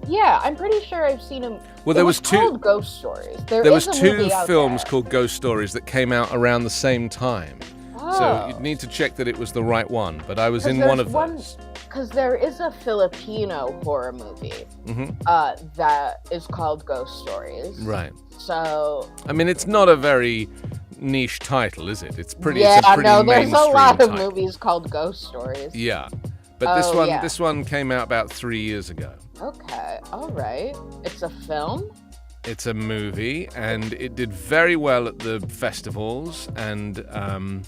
[SPEAKER 2] Yeah, I'm pretty sure I've seen him. Well, there was called Ghost Stories. There was two films called Ghost Stories that came out around the same time. Oh. So you'd need to check that it was the right one, but I was in one of those. Because there is a Filipino horror movie that is called Ghost Stories. Right. So... I mean, it's not a very niche title, is it? It's pretty there's a lot of movies called Ghost Stories. Yeah. But this one came out about 3 years ago. Okay. All right. It's a film? It's a movie, and it did very well at the festivals, and... I'm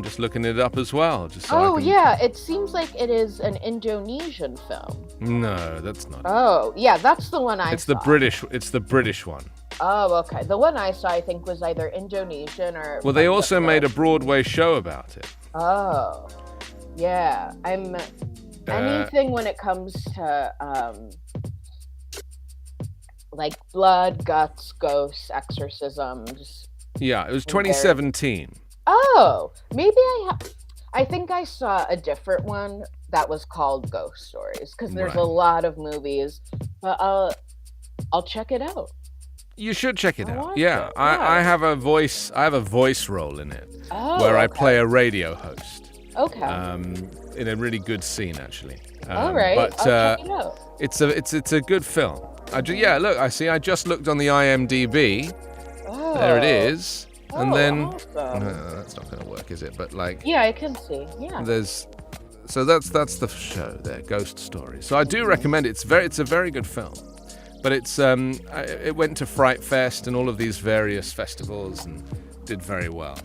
[SPEAKER 2] just looking it up as well. It seems like it is an Indonesian film. No, that's not. Oh, yeah, that's the one I saw. It's the British one. Oh, okay. The one I saw, I think, was either Indonesian or... Well, they also made a Broadway show about it. Oh, yeah. Anything when it comes to like blood, guts, ghosts, exorcisms.
[SPEAKER 1] Yeah, it was 2017.
[SPEAKER 2] Oh, maybe I think I saw a different one that was called Ghost Stories, because there's a lot of movies, but I'll check it out.
[SPEAKER 1] You should check it out. Yeah, I have a voice role in it, where I play a radio host.
[SPEAKER 2] Okay.
[SPEAKER 1] In a really good scene, actually.
[SPEAKER 2] All right,
[SPEAKER 1] but
[SPEAKER 2] I'll check it out.
[SPEAKER 1] It's a good film. I just looked on the IMDb.
[SPEAKER 2] Oh.
[SPEAKER 1] There it is. And then
[SPEAKER 2] awesome.
[SPEAKER 1] no, that's not going to work, is it? But like,
[SPEAKER 2] yeah, I can see. Yeah.
[SPEAKER 1] That's the show there, Ghost Stories. So I do recommend it. It's a very good film. But it went to Fright Fest and all of these various festivals and did very well.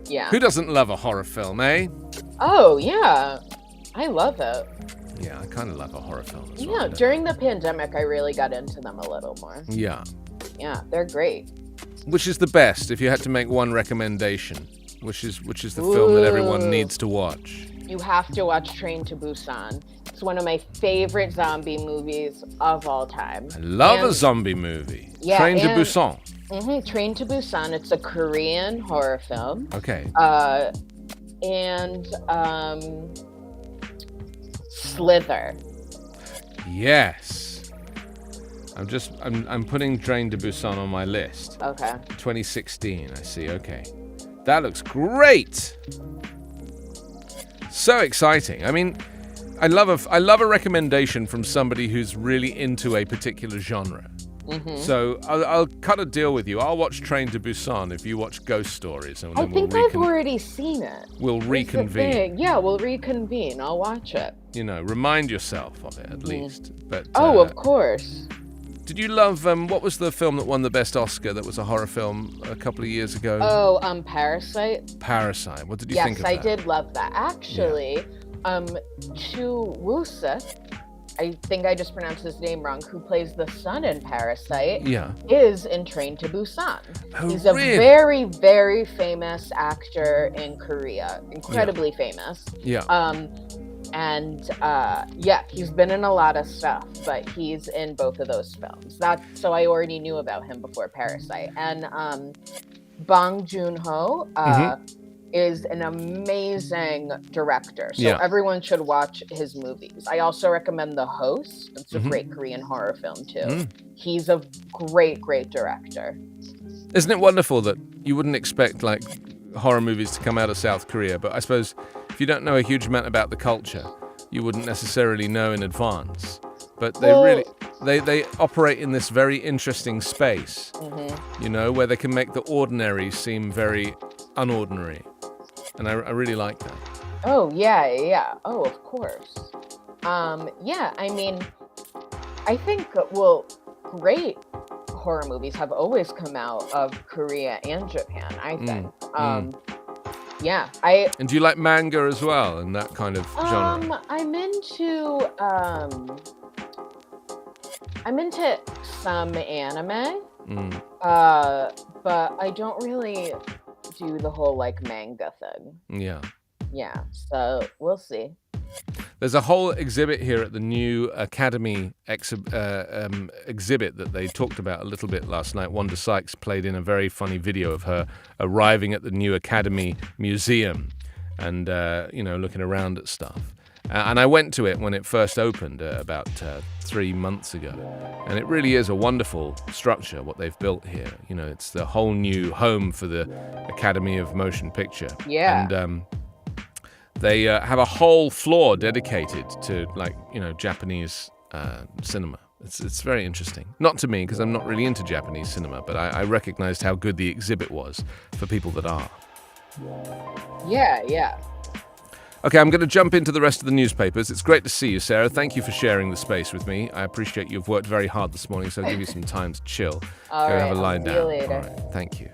[SPEAKER 2] Yeah.
[SPEAKER 1] Who doesn't love a horror film, eh?
[SPEAKER 2] Oh yeah, I love it.
[SPEAKER 1] Yeah, I kind of love a horror film as well.
[SPEAKER 2] Yeah, during the pandemic, I really got into them a little more.
[SPEAKER 1] Yeah.
[SPEAKER 2] Yeah, they're great.
[SPEAKER 1] Which is the best, if you had to make one recommendation? Which is the film that everyone needs to watch?
[SPEAKER 2] You have to watch Train to Busan. It's one of my favorite zombie movies of all time.
[SPEAKER 1] I love a zombie movie.
[SPEAKER 2] Yeah,
[SPEAKER 1] Train to Busan.
[SPEAKER 2] Train to Busan. It's a Korean horror film.
[SPEAKER 1] Okay.
[SPEAKER 2] And Slither.
[SPEAKER 1] Yes. I'm putting Train to Busan on my list.
[SPEAKER 2] Okay.
[SPEAKER 1] 2016, I see. Okay. That looks great. So exciting. I mean, I love a recommendation from somebody who's really into a particular genre. Mm-hmm. So I'll cut a deal with you. I'll watch Train to Busan if you watch Ghost Stories. And
[SPEAKER 2] I think I've already seen it.
[SPEAKER 1] We'll reconvene.
[SPEAKER 2] Yeah, we'll reconvene. I'll watch it.
[SPEAKER 1] Remind yourself of it at least. But
[SPEAKER 2] of course.
[SPEAKER 1] Did you love what was the film that won the best Oscar? That was a horror film a couple of years ago.
[SPEAKER 2] Oh, Parasite.
[SPEAKER 1] Parasite. What did you think of that?
[SPEAKER 2] Yes, I did love that. Actually, Chu Woo-sik, I think I just pronounced his name wrong, who plays the son in Parasite, is in Train to Busan.
[SPEAKER 1] Oh,
[SPEAKER 2] he's a very, very famous actor in Korea. Incredibly famous.
[SPEAKER 1] Yeah.
[SPEAKER 2] He's been in a lot of stuff, but he's in both of those films. So I already knew about him before Parasite. And Bong Joon-ho is an amazing director. So everyone should watch his movies. I also recommend The Host. It's a great Korean horror film too. He's a great, great director.
[SPEAKER 1] Isn't it wonderful that you wouldn't expect like horror movies to come out of South Korea, but I suppose if you don't know a huge amount about the culture, you wouldn't necessarily know in advance. But they operate in this very interesting space, where they can make the ordinary seem very unordinary. And I really like that.
[SPEAKER 2] Oh, yeah. Oh, of course. I mean, I think, great horror movies have always come out of Korea and Japan, I think. And
[SPEAKER 1] do you like manga as well, and that kind of genre?
[SPEAKER 2] I'm into some anime, but I don't really do the whole like manga thing. Yeah, so we'll see.
[SPEAKER 1] There's a whole exhibit here at the new Academy exhibit that they talked about a little bit last night. Wanda Sykes played in a very funny video of her arriving at the new Academy Museum and, looking around at stuff. And I went to it when it first opened about 3 months ago. And it really is a wonderful structure, what they've built here. It's the whole new home for the Academy of Motion Picture.
[SPEAKER 2] Yeah.
[SPEAKER 1] And they have a whole floor dedicated to, Japanese cinema. It's very interesting. Not to me, because I'm not really into Japanese cinema, but I recognized how good the exhibit was for people that are.
[SPEAKER 2] Yeah.
[SPEAKER 1] Okay, I'm going to jump into the rest of the newspapers. It's great to see you, Sarah. Thank you for sharing the space with me. I appreciate you've worked very hard this morning, so I'll give you some time to chill.
[SPEAKER 2] All right,
[SPEAKER 1] have a lie down.
[SPEAKER 2] See you later.
[SPEAKER 1] All right, thank you.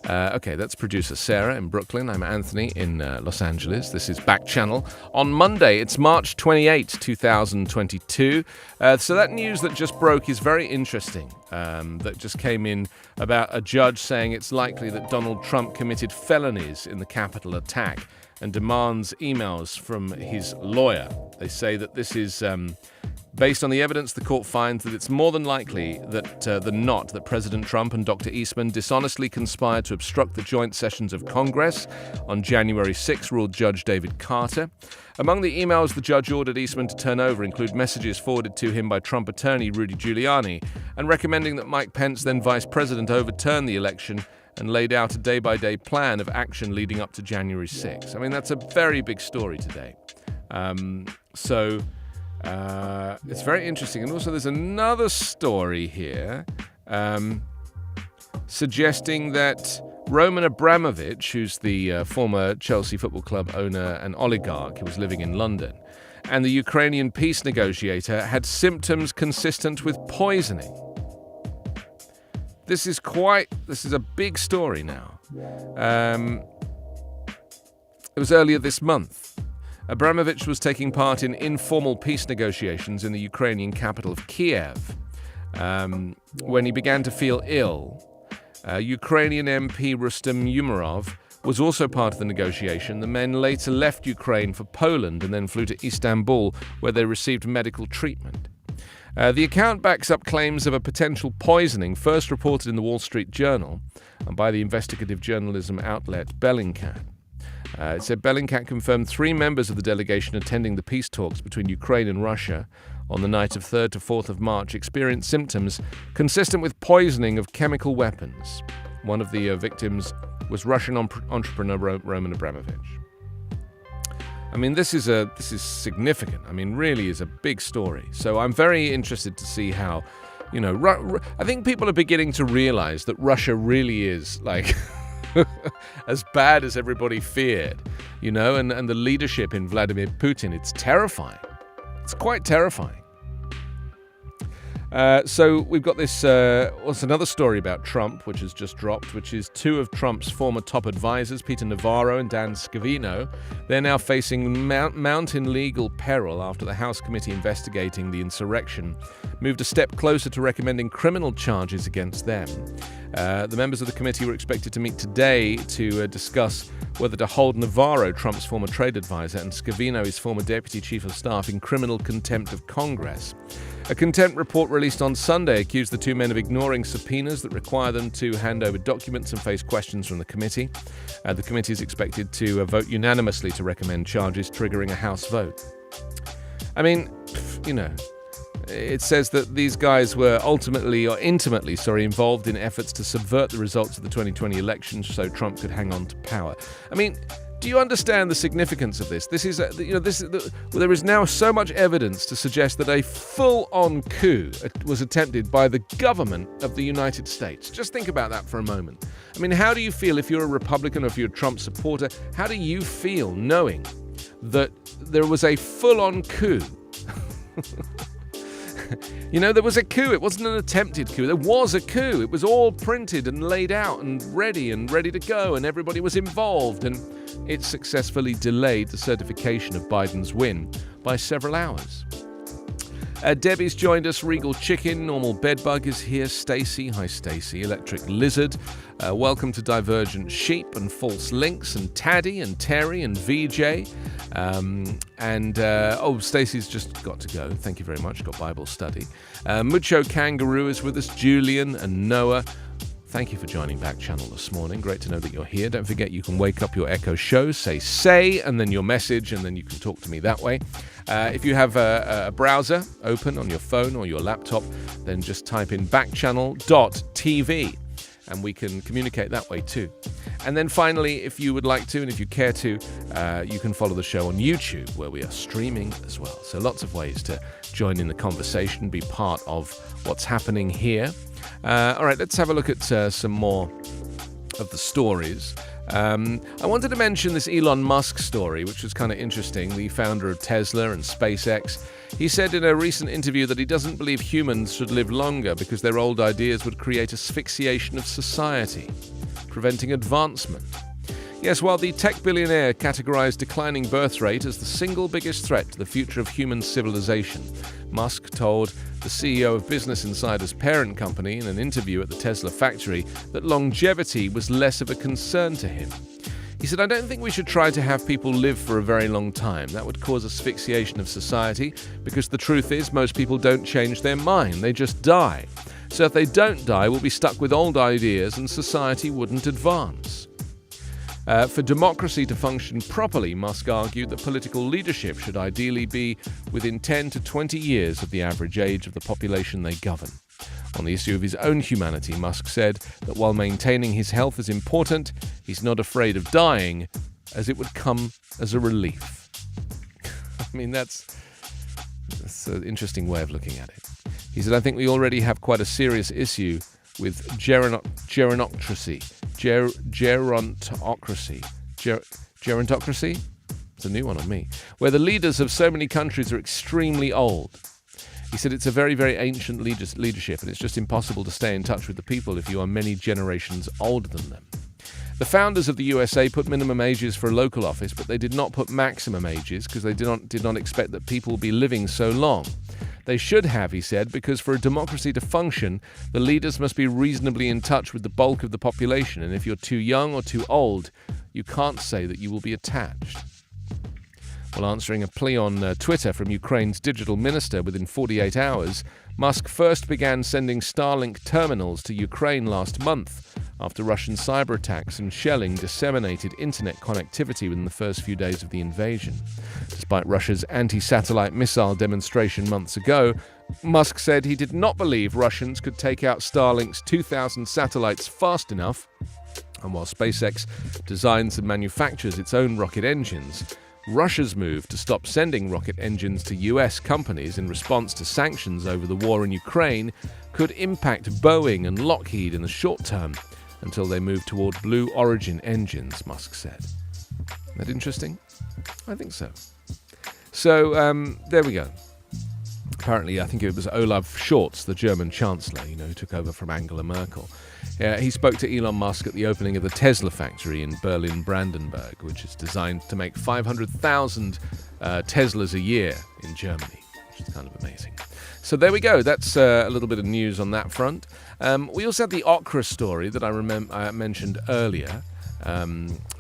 [SPEAKER 1] Okay, that's producer Sarah in Brooklyn. I'm Anthony in Los Angeles. This is Backchannel. On Monday, it's March 28, 2022. So that news that just broke is very interesting. That just came in about a judge saying it's likely that Donald Trump committed felonies in the Capitol attack and demands emails from his lawyer. They say that this is based on the evidence. The court finds that it's more than likely that President Trump and Dr. Eastman dishonestly conspired to obstruct the joint sessions of Congress on January 6, ruled Judge David Carter. Among the emails the judge ordered Eastman to turn over include messages forwarded to him by Trump attorney Rudy Giuliani and recommending that Mike Pence, then vice president, overturn the election, and laid out a day-by-day plan of action leading up to January 6. I mean, that's a very big story today. It's very interesting. And also there's another story here suggesting that Roman Abramovich, who's the former Chelsea Football Club owner and oligarch who was living in London, and the Ukrainian peace negotiator had symptoms consistent with poisoning. This is a big story now. It was earlier this month. Abramovich was taking part in informal peace negotiations in the Ukrainian capital of Kiev when he began to feel ill. Ukrainian MP Rustem Umerov was also part of the negotiation. The men later left Ukraine for Poland and then flew to Istanbul, where they received medical treatment. The account backs up claims of a potential poisoning first reported in the Wall Street Journal and by the investigative journalism outlet Bellingcat. It said Bellingcat confirmed 3 members of the delegation attending the peace talks between Ukraine and Russia on the night of 3rd to 4th of March experienced symptoms consistent with poisoning of chemical weapons. One of the victims was Russian entrepreneur Roman Abramovich. I mean, this is significant. I mean, really is a big story. So I'm very interested to see how, I think people are beginning to realize that Russia really is like as bad as everybody feared, and the leadership in Vladimir Putin, it's terrifying. It's quite terrifying. So we've got this, what's another story about Trump, which has just dropped, which is 2 of Trump's former top advisors, Peter Navarro and Dan Scovino. They're now facing mountain legal peril after the House committee investigating the insurrection moved a step closer to recommending criminal charges against them. The members of the committee were expected to meet today to discuss whether to hold Navarro, Trump's former trade advisor, and Scovino, his former deputy chief of staff, in criminal contempt of Congress. A contempt report released on Sunday accused the 2 men of ignoring subpoenas that require them to hand over documents and face questions from the committee. The committee is expected to vote unanimously to recommend charges, triggering a House vote. I mean, it says that these guys were intimately involved in efforts to subvert the results of the 2020 elections so Trump could hang on to power. I mean, do you understand the significance of this? There is now so much evidence to suggest that a full-on coup was attempted by the government of the United States. Just think about that for a moment. I mean, how do you feel if you're a Republican or if you're a Trump supporter? How do you feel knowing that there was a full-on coup? There was a coup. It wasn't an attempted coup. There was a coup. It was all printed and laid out and ready to go, and everybody was involved, and it successfully delayed the certification of Biden's win by several hours. Debbie's joined us. Regal Chicken, Normal Bedbug is here. Stacy, hi Stacy. Electric Lizard, welcome to Divergent Sheep and False Links and Taddy and Terry and VJ. Stacy's just got to go. Thank you very much. Got Bible study. Mucho Kangaroo is with us. Julian and Noah. Thank you for joining Backchannel this morning. Great to know that you're here. Don't forget you can wake up your Echo show, say, and then your message, and then you can talk to me that way. If you have a browser open on your phone or your laptop, then just type in backchannel.tv, and we can communicate that way too. And then finally, if you would like to, and if you care to, you can follow the show on YouTube, where we are streaming as well. So lots of ways to join in the conversation, be part of what's happening here. All right, let's have a look at some more of the stories. I wanted to mention this Elon Musk story, which was kind of interesting, the founder of Tesla and SpaceX. He said in a recent interview that he doesn't believe humans should live longer because their old ideas would create asphyxiation of society, preventing advancement. Yes, while the tech billionaire categorized declining birth rate as the single biggest threat to the future of human civilization, Musk told the CEO of Business Insider's parent company in an interview at the Tesla factory that longevity was less of a concern to him. He said, "I don't think we should try to have people live for a very long time. That would cause asphyxiation of society because the truth is most people don't change their mind. They just die. So if they don't die, we'll be stuck with old ideas and society wouldn't advance." For democracy to function properly, Musk argued that political leadership should ideally be within 10 to 20 years of the average age of the population they govern. On the issue of his own humanity, Musk said that while maintaining his health is important, he's not afraid of dying, as it would come as a relief. I mean, that's an interesting way of looking at it. He said, "I think we already have quite a serious issue with gerontocracy. Gerontocracy? It's a new one on me. Where the leaders of so many countries are extremely old." He said it's a very, very ancient leadership, and it's just impossible to stay in touch with the people if you are many generations older than them. The founders of the USA put minimum ages for a local office, but they did not put maximum ages because they did not expect that people would be living so long. They should have, he said, because for a democracy to function, the leaders must be reasonably in touch with the bulk of the population, and if you're too young or too old, you can't say that you will be attached. While answering a plea on Twitter from Ukraine's digital minister within 48 hours, Musk first began sending Starlink terminals to Ukraine last month after Russian cyber attacks and shelling disseminated internet connectivity within the first few days of the invasion. Despite Russia's anti-satellite missile demonstration months ago, Musk said he did not believe Russians could take out Starlink's 2,000 satellites fast enough. And while SpaceX designs and manufactures its own rocket engines, Russia's move to stop sending rocket engines to US companies in response to sanctions over the war in Ukraine could impact Boeing and Lockheed in the short term until they move toward Blue Origin engines, Musk said. Isn't that interesting? I think so. So, there we go. Apparently, I think it was Olaf Scholz, the German chancellor, who took over from Angela Merkel. He spoke to Elon Musk at the opening of the Tesla factory in Berlin-Brandenburg, which is designed to make 500,000 Teslas a year in Germany, which is kind of amazing. So there we go. That's a little bit of news on that front. We also had the Okra story that I mentioned earlier.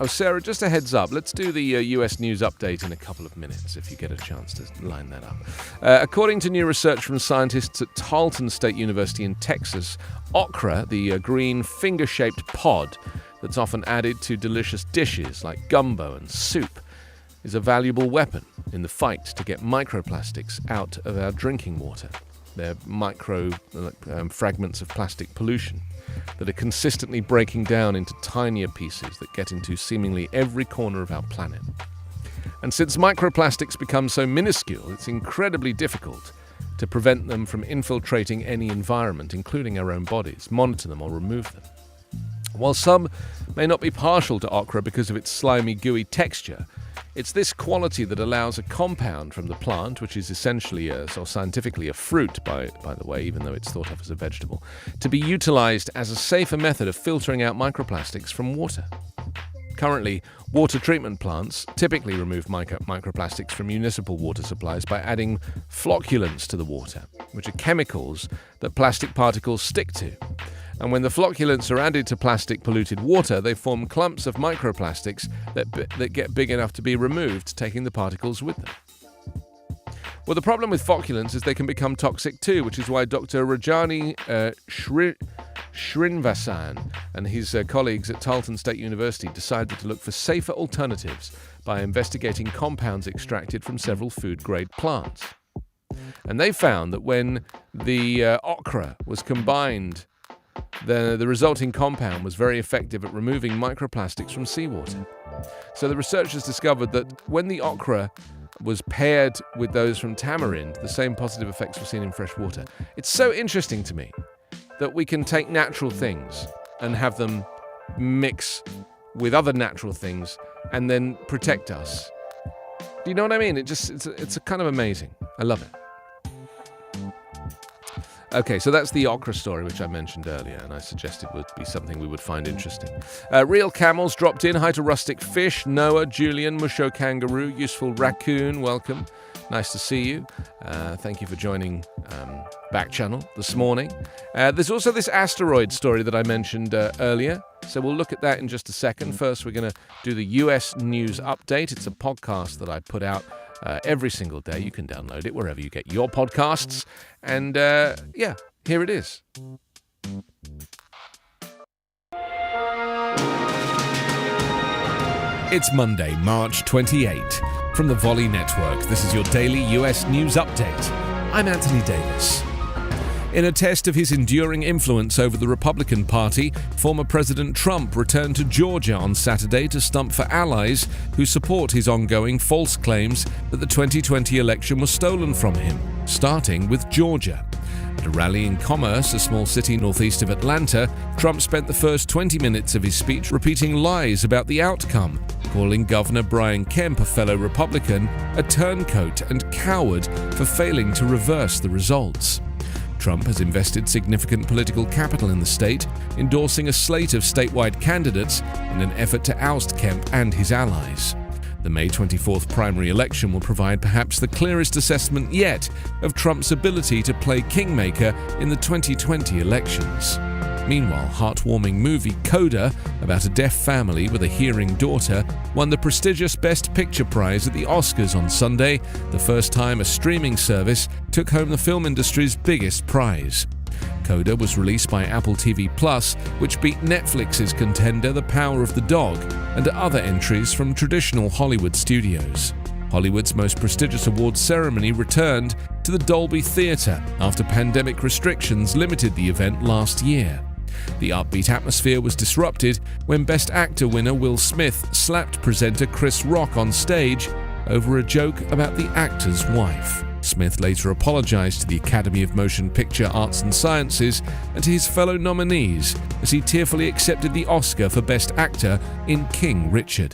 [SPEAKER 1] Sarah, just a heads up. Let's do the US news update in a couple of minutes if you get a chance to line that up. According to new research from scientists at Tarleton State University in Texas, okra, the green finger-shaped pod that's often added to delicious dishes like gumbo and soup, is a valuable weapon in the fight to get microplastics out of our drinking water. They're micro fragments of plastic pollution that are consistently breaking down into tinier pieces that get into seemingly every corner of our planet. And since microplastics become so minuscule, it's incredibly difficult to prevent them from infiltrating any environment, including our own bodies, monitor them or remove them. While some may not be partial to okra because of its slimy, gooey texture, it's this quality that allows a compound from the plant, which is essentially or scientifically a fruit, by the way, even though it's thought of as a vegetable, to be utilized as a safer method of filtering out microplastics from water. Currently, water treatment plants typically remove microplastics from municipal water supplies by adding flocculants to the water, which are chemicals that plastic particles stick to. And when the flocculants are added to plastic-polluted water, they form clumps of microplastics that get big enough to be removed, taking the particles with them. Well, the problem with flocculants is they can become toxic too, which is why Dr. Rajani Srinivasan and his colleagues at Tarleton State University decided to look for safer alternatives by investigating compounds extracted from several food-grade plants. And they found that when the okra was combined, the resulting compound was very effective at removing microplastics from seawater. So the researchers discovered that when the okra was paired with those from tamarind, the same positive effects were seen in fresh water. It's so interesting to me that we can take natural things and have them mix with other natural things and then protect us. Do you know what I mean? It's a kind of amazing. I love it. Okay, so that's the okra story, which I mentioned earlier, and I suggested would be something we would find interesting. Real Camels dropped in. Hi to Rustic Fish, Noah, Julian, Musho Kangaroo, Useful Raccoon, welcome. Nice to see you. Thank you for joining Backchannel this morning. There's also this asteroid story that I mentioned earlier, so we'll look at that in just a second. First, we're going to do the US News Update. It's a podcast that I put out every single day. You can download it wherever you get your podcasts. And yeah, here it is. It's Monday, March 28. From the Volley Network, this is your daily US News Update. I'm Anthony Davis. In a test of his enduring influence over the Republican Party, former President Trump returned to Georgia on Saturday to stump for allies who support his ongoing false claims that the 2020 election was stolen from him, starting with Georgia. At a rally in Commerce, a small city northeast of Atlanta, Trump spent the first 20 minutes of his speech repeating lies about the outcome, calling Governor Brian Kemp, a fellow Republican, a turncoat and coward for failing to reverse the results. Trump has invested significant political capital in the state, endorsing a slate of statewide candidates in an effort to oust Kemp and his allies. The May 24th primary election will provide perhaps the clearest assessment yet of Trump's ability to play kingmaker in the 2020 elections. Meanwhile, heartwarming movie Coda, about a deaf family with a hearing daughter, won the prestigious Best Picture prize at the Oscars on Sunday, the first time a streaming service took home the film industry's biggest prize. Coda was released by Apple TV+, which beat Netflix's contender The Power of the Dog, and other entries from traditional Hollywood studios. Hollywood's most prestigious awards ceremony returned to the Dolby Theatre after pandemic restrictions limited the event last year. The upbeat atmosphere was disrupted when Best Actor winner Will Smith slapped presenter Chris Rock on stage over a joke about the actor's wife. Smith later apologized to the Academy of Motion Picture Arts and Sciences and to his fellow nominees as he tearfully accepted the Oscar for Best Actor in King Richard.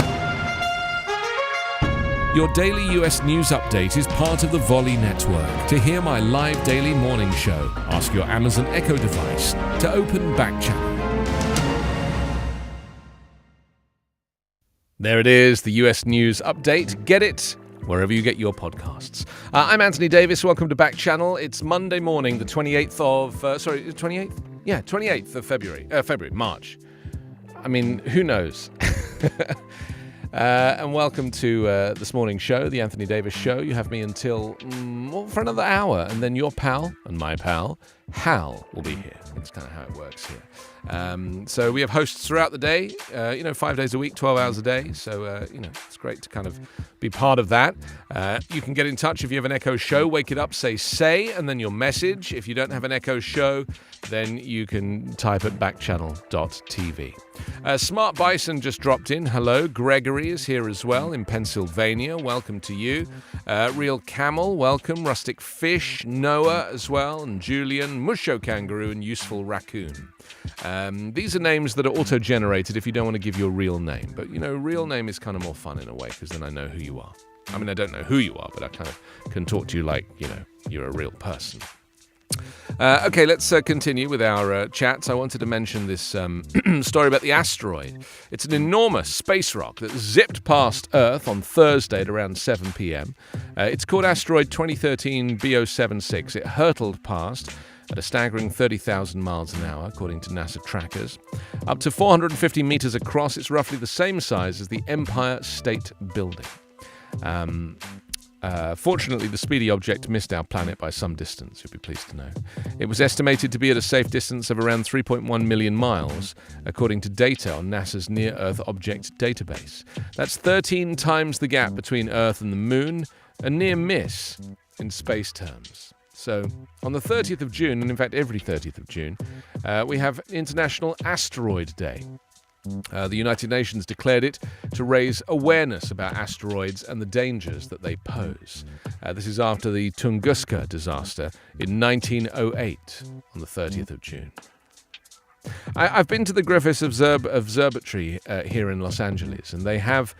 [SPEAKER 1] Your daily US News Update is part of the Volley Network. To hear my live daily morning show, ask your Amazon Echo device to open Backchannel. There it is, the US News Update. Get it wherever you get your podcasts. I'm Anthony Davis. Welcome to Backchannel. It's Monday morning, the 28th of... 28th? Yeah, 28th of March. I mean, who knows? And welcome to this morning's show, the Anthony Davis Show. You have me until for another hour, and then your pal and my pal, Hal, will be here. That's kind of how it works here. So we have hosts throughout the day, 5 days a week, 12 hours a day. So, it's great to kind of be part of that. You can get in touch if you have an Echo show. Wake it up, say, and then your message. If you don't have an Echo show, then you can type at backchannel.tv. Smart Bison just dropped in. Hello. Gregory is here as well in Pennsylvania. Welcome to you. Real Camel, welcome. Rustic Fish, Noah as well, and Julian, Musho Kangaroo, and Useful Raccoon. These are names that are auto-generated if you don't want to give your real name. But, real name is kind of more fun in a way, because then I know who you are. I mean, I don't know who you are, but I kind of can talk to you like, you're a real person. Okay, let's continue with our chats. I wanted to mention this story about the asteroid. It's an enormous space rock that zipped past Earth on Thursday at around 7 p.m. It's called asteroid 2013 B076. It hurtled past at a staggering 30,000 miles an hour, according to NASA trackers. Up to 450 meters across, it's roughly the same size as the Empire State Building. Fortunately, the speedy object missed our planet by some distance, you'll be pleased to know. It was estimated to be at a safe distance of around 3.1 million miles, according to data on NASA's Near-Earth Object Database. That's 13 times the gap between Earth and the Moon, a near miss in space terms. So, on the 30th of June, and in fact every 30th of June, we have International Asteroid Day. The United Nations declared it to raise awareness about asteroids and the dangers that they pose. This is after the Tunguska disaster in 1908 on the 30th of June. I've been to the Griffith Observatory here in Los Angeles, and they have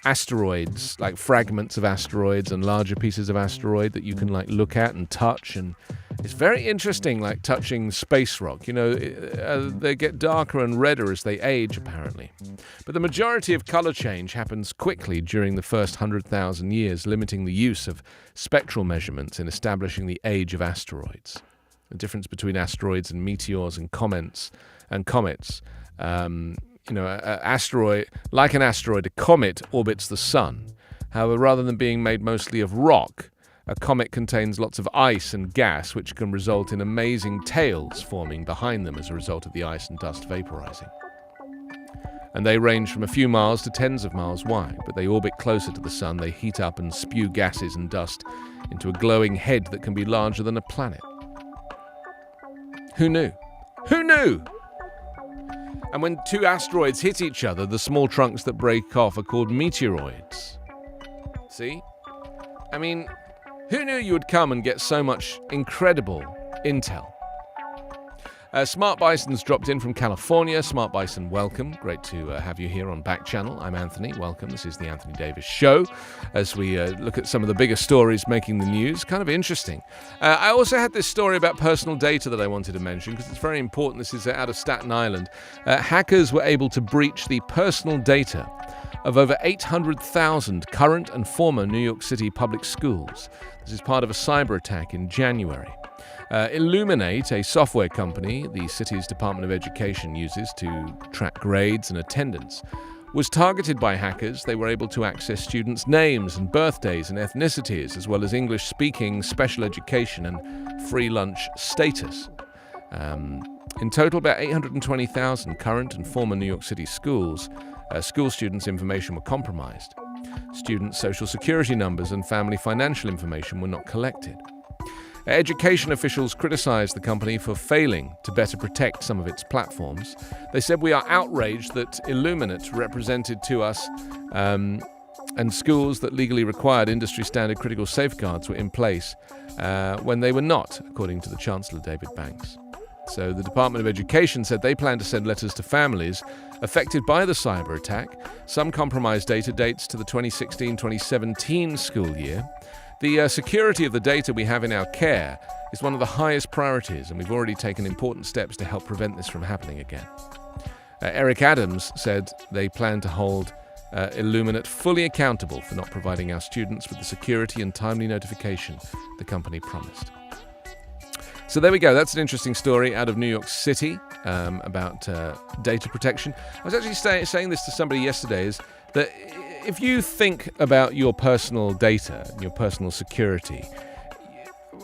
[SPEAKER 1] asteroids, like fragments of asteroids and larger pieces of asteroid that you can like look at and touch, and it's very interesting, like touching space rock. They get darker and redder as they age, apparently. But the majority of color change happens quickly during the first 100,000 years, limiting the use of spectral measurements in establishing the age of asteroids. The difference between asteroids and meteors and comets. Like an asteroid, a comet orbits the sun. However, rather than being made mostly of rock, a comet contains lots of ice and gas, which can result in amazing tails forming behind them as a result of the ice and dust vaporizing. And they range from a few miles to tens of miles wide, but they orbit closer to the sun. They heat up and spew gases and dust into a glowing head that can be larger than a planet. Who knew? Who knew? And when two asteroids hit each other, the small trunks that break off are called meteoroids. See? I mean, who knew you would come and get so much incredible intel? Smart Bison's dropped in from California. Smart Bison, welcome. Great to have you here on Backchannel. I'm Anthony. Welcome. This is the Anthony Davis Show as we look at some of the bigger stories making the news. Kind of interesting. I also had this story about personal data that I wanted to mention because it's very important. This is out of Staten Island. Hackers were able to breach the personal data of over 800,000 current and former New York City public schools. This is part of a cyber attack in January. Illuminate, a software company the city's Department of Education uses to track grades and attendance, was targeted by hackers. They were able to access students' names and birthdays and ethnicities, as well as English-speaking, special education, and free lunch status. In total, about 820,000 current and former New York City school students' information were compromised. Students' social security numbers and family financial information were not collected. Education officials criticized the company for failing to better protect some of its platforms. They said, "We are outraged that Illuminate represented to us and schools that legally required industry-standard critical safeguards were in place when they were not," according to the Chancellor, David Banks. So the Department of Education said they plan to send letters to families affected by the cyber attack. Some compromised data dates to the 2016-2017 school year. The security of the data we have in our care is one of the highest priorities, and we've already taken important steps to help prevent this from happening again. Eric Adams said they plan to hold Illuminate fully accountable for not providing our students with the security and timely notification the company promised. So there we go. That's an interesting story out of New York City about data protection. I was actually saying this to somebody yesterday, is that if you think about your personal data, your personal security,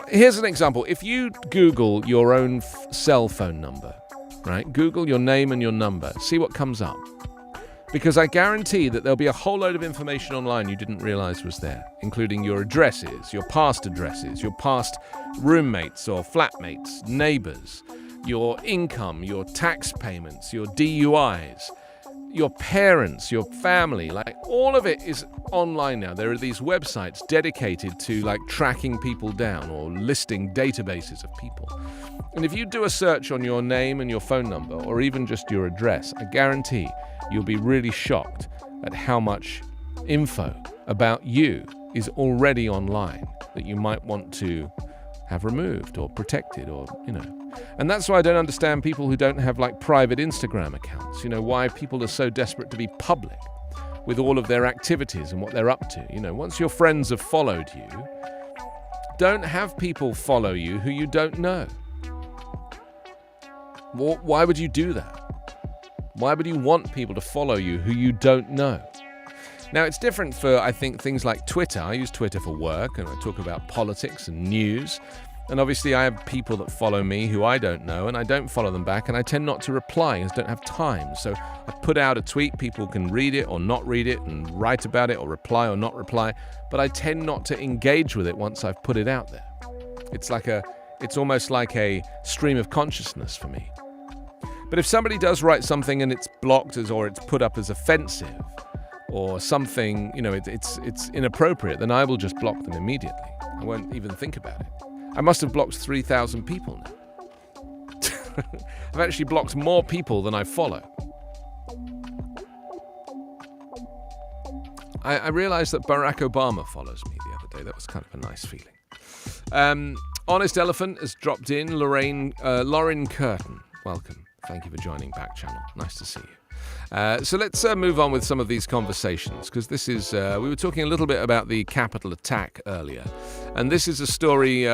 [SPEAKER 1] here's an example. If you Google your own cell phone number, right? Google your name and your number. See what comes up. Because I guarantee that there'll be a whole load of information online you didn't realize was there, including your addresses, your past roommates or flatmates, neighbors, your income, your tax payments, your DUIs, your parents, your family, like all of it is online now. There are these websites dedicated to like tracking people down or listing databases of people. And if you do a search on your name and your phone number, or even just your address, I guarantee you'll be really shocked at how much info about you is already online that you might want to have removed or protected, or, And that's why I don't understand people who don't have like private Instagram accounts, why people are so desperate to be public with all of their activities and what they're up to. Once your friends have followed you, don't have people follow you who you don't know. Why would you do that? Why would you want people to follow you who you don't know? Now, it's different for, I think, things like Twitter. I use Twitter for work, and I talk about politics and news. And obviously, I have people that follow me who I don't know, and I don't follow them back, and I tend not to reply because I don't have time. So I put out a tweet, people can read it or not read it and write about it or reply or not reply, but I tend not to engage with it once I've put it out there. It's almost like a stream of consciousness for me. But if somebody does write something and it's blocked or it's put up as offensive, or something, it's inappropriate, then I will just block them immediately. I won't even think about it. I must have blocked 3,000 people now. I've actually blocked more people than I follow. I realised that Barack Obama follows me the other day. That was kind of a nice feeling. Honest Elephant has dropped in. Lauren Curtin, welcome. Thank you for joining Backchannel. Nice to see you. So let's move on with some of these conversations, because this is, we were talking a little bit about the Capitol attack earlier, and this is a story